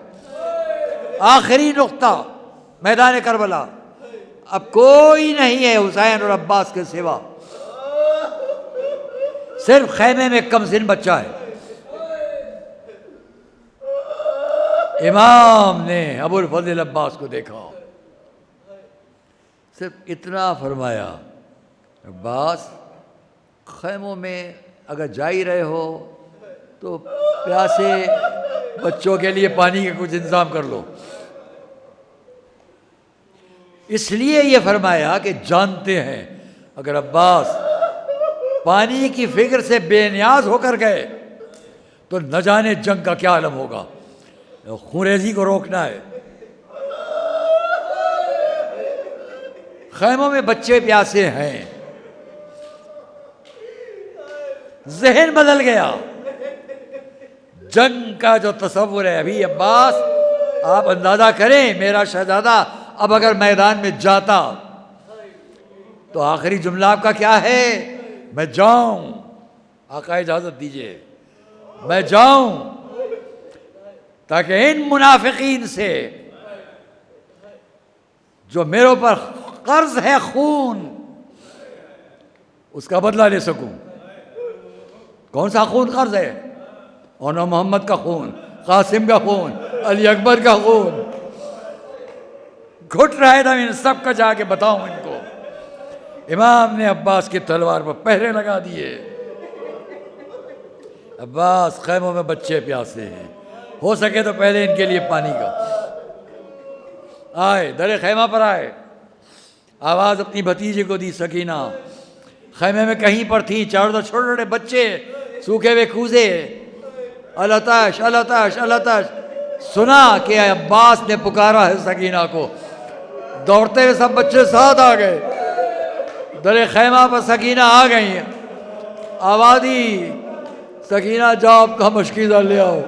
آخری نقطہ میدان کربلا، اب کوئی نہیں ہے حسین اور عباس کے سوا، صرف خیمے میں کم سن بچہ ہے۔ امام نے ابو الفضل عباس کو دیکھا، صرف اتنا فرمایا، عباس خیموں میں اگر جا ہی رہے ہو تو پیاسے بچوں کے لیے پانی کا کچھ انتظام کر لو۔ اس لیے یہ فرمایا کہ جانتے ہیں اگر عباس پانی کی فکر سے بے نیاز ہو کر گئے تو نہ جانے جنگ کا کیا عالم ہوگا. خونریزی کو روکنا ہے. خیموں میں بچے پیاسے ہیں. ذہن بدل گیا. جنگ کا جو تصور ہے ابھی عباس آپ اندازہ کریں میرا شہزادہ اب اگر میدان میں جاتا تو آخری جملہ آپ کا کیا ہے؟ میں جاؤں. آقا اجازت دیجئے میں جاؤں تاکہ ان منافقین سے جو میرے اوپر قرض ہے خون اس کا بدلہ لے سکوں. کون سا خون قرض ہے؟ اونا محمد کا خون، قاسم کا خون، علی اکبر کا خون. گھٹ رہا ہے ان سب کا جا کے بتاؤں ان کو. امام نے عباس کی تلوار پر پہرے لگا دیے. عباس خیموں میں بچے پیاسے ہیں، ہو سکے تو پہلے ان کے لیے پانی کا. آئے در خیمہ پر آئے، آواز اپنی بھتیجے کو دی سکینہ. خیمے میں کہیں پر تھی چاروں طرف چھوٹے چھوٹے بچے سوکھے ہوئے کوزے. الاتش الاتش الاتش. سنا کہ عباس نے پکارا ہے سکینہ کو. دوڑتے ہوئے سب بچے ساتھ آ گئے. در خیمہ پر سکینہ آ گئی. آواز دی سکینہ جاؤ آپ کا مشکیزہ لے آؤ.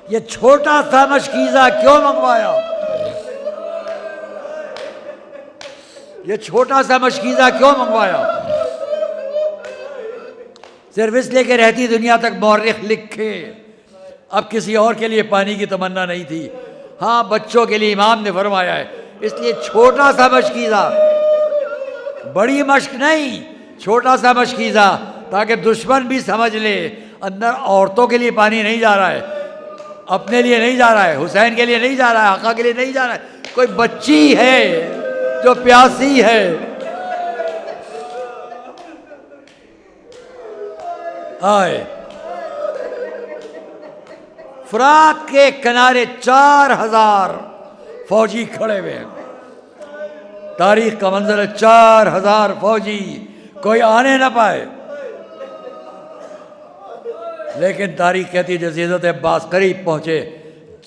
یہ چھوٹا سا مشکیزہ کیوں منگوایا؟ یہ چھوٹا سا مشکیزہ کیوں منگوایا؟ صرف اس لیے کہ رہتی دنیا تک مورخ لکھے. اب کسی اور کے لیے پانی کی تمنا نہیں تھی. ہاں بچوں کے لیے امام نے فرمایا ہے، اس لیے چھوٹا سا مشکیزہ، بڑی مشک نہیں، چھوٹا سا مشکیزہ تاکہ دشمن بھی سمجھ لے اندر عورتوں کے لیے پانی نہیں جا رہا ہے، اپنے لیے نہیں جا رہا ہے، حسین کے لیے نہیں جا رہا ہے، آقا کے لیے نہیں جا رہا ہے. کوئی بچی ہے جو پیاسی ہے. آئے فرات کے کنارے 4000 فوجی کھڑے ہوئے ہیں. تاریخ کا منظر ہے. 4000 فوجی، کوئی آنے نہ پائے. لیکن تاریخ کہتی ہے جیسے حضرت عباس قریب پہنچے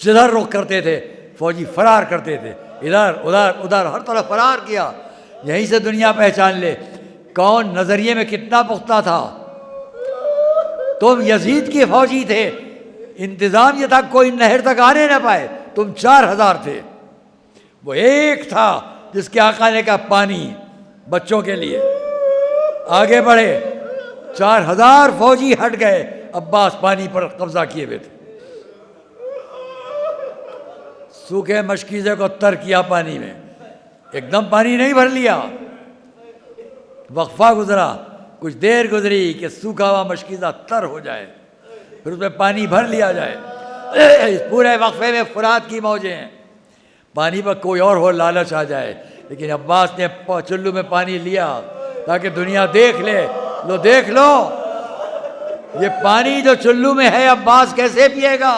جدھر رخ کرتے تھے فوجی فرار کرتے تھے. ادھر ادھر ادھر ہر طرف فرار کیا. یہیں سے دنیا پہچان لے کون نظریے میں کتنا پختہ تھا. تم یزید کے فوجی تھے، انتظام یہ تھا کوئی نہر تک آنے نہ پائے. تم 4000 تھے، وہ ایک تھا جس کے آقا نے کہا پانی بچوں کے لیے. آگے بڑھے 4000 فوجی ہٹ گئے. عباس پانی پر قبضہ کیے ہوئے تھے. سوکھے مشکیزے کو تر کیا پانی میں. ایک دم پانی نہیں بھر لیا، وقفہ گزرا، کچھ دیر گزری کہ سوکھا ہوا مشکیزہ تر ہو جائے، پھر اس میں پانی بھر لیا جائے. پورے وقفے میں فرات کی موجیں ہیں. پانی پر کوئی اور ہو لالچ آ جائے، لیکن عباس نے چلو میں پانی لیا تاکہ دنیا دیکھ لے. لو دیکھ لو یہ پانی جو چلو میں ہے عباس کیسے پیے گا.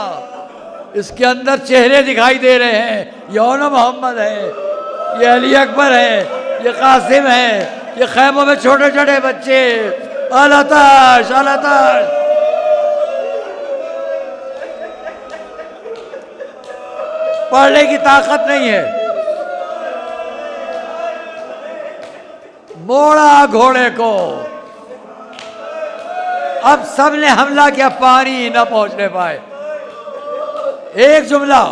اس کے اندر چہرے دکھائی دے رہے ہیں. یہ اونا محمد ہے، یہ علی اکبر ہے، یہ قاسم ہے، یہ خیموں میں چھوٹے چھوٹے بچے. الاتش الاتش. پڑھنے کی طاقت نہیں ہے. موڑا گھوڑے کو. اب سب نے حملہ کیا، پانی نہ پہنچنے پائے. ایک جملہ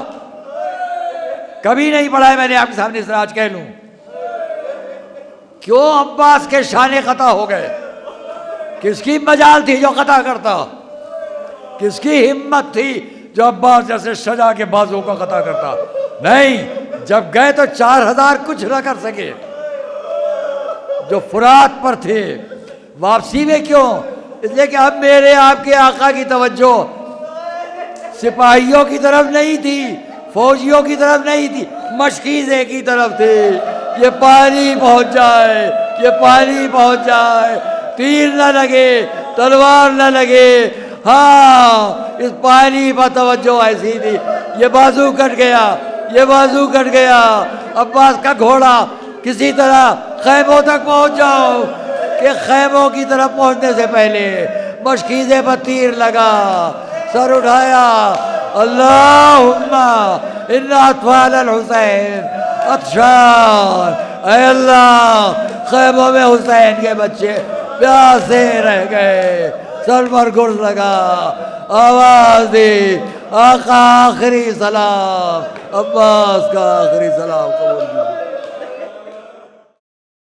کبھی نہیں پڑھا ہے میں نے آپ کے سامنے، اس آج کہہ لوں. کیوں عباس کے شانے قطع ہو گئے؟ کس کی مجال تھی جو قطع کرتا؟ کس کی ہمت تھی جو عباس جیسے شجاع کے بازو کا قطع کرتا؟ نہیں، جب گئے تو 4000 کچھ نہ کر سکے جو فرات پر تھے. واپسی میں کیوں؟ اس لیے کہ اب میرے آپ کے آقا کی توجہ سپاہیوں کی طرف نہیں تھی، فوجیوں کی طرف نہیں تھی، مشکیزے کی طرف تھی. یہ پانی پہنچ جائے، یہ پانی پہنچ جائے، تیر نہ لگے، تلوار نہ لگے. ہاں اس پانی پر توجہ ایسی تھی. یہ بازو کٹ گیا، یہ بازو کٹ گیا. عباس کا گھوڑا کسی طرح خیموں تک پہنچ جاؤ، کہ خیموں کی طرف پہنچنے سے پہلے مشکیزے پر تیر لگا، سر اٹھایا، اللہم ان اطفال الحسین عطشان، اے اللہ خیموں میں حسین کے بچے پیاسے رہ گئے، سر پر گرز لگا، آواز دی، آقا آخری سلام، عباس کا آخری سلام قبول کیجیے۔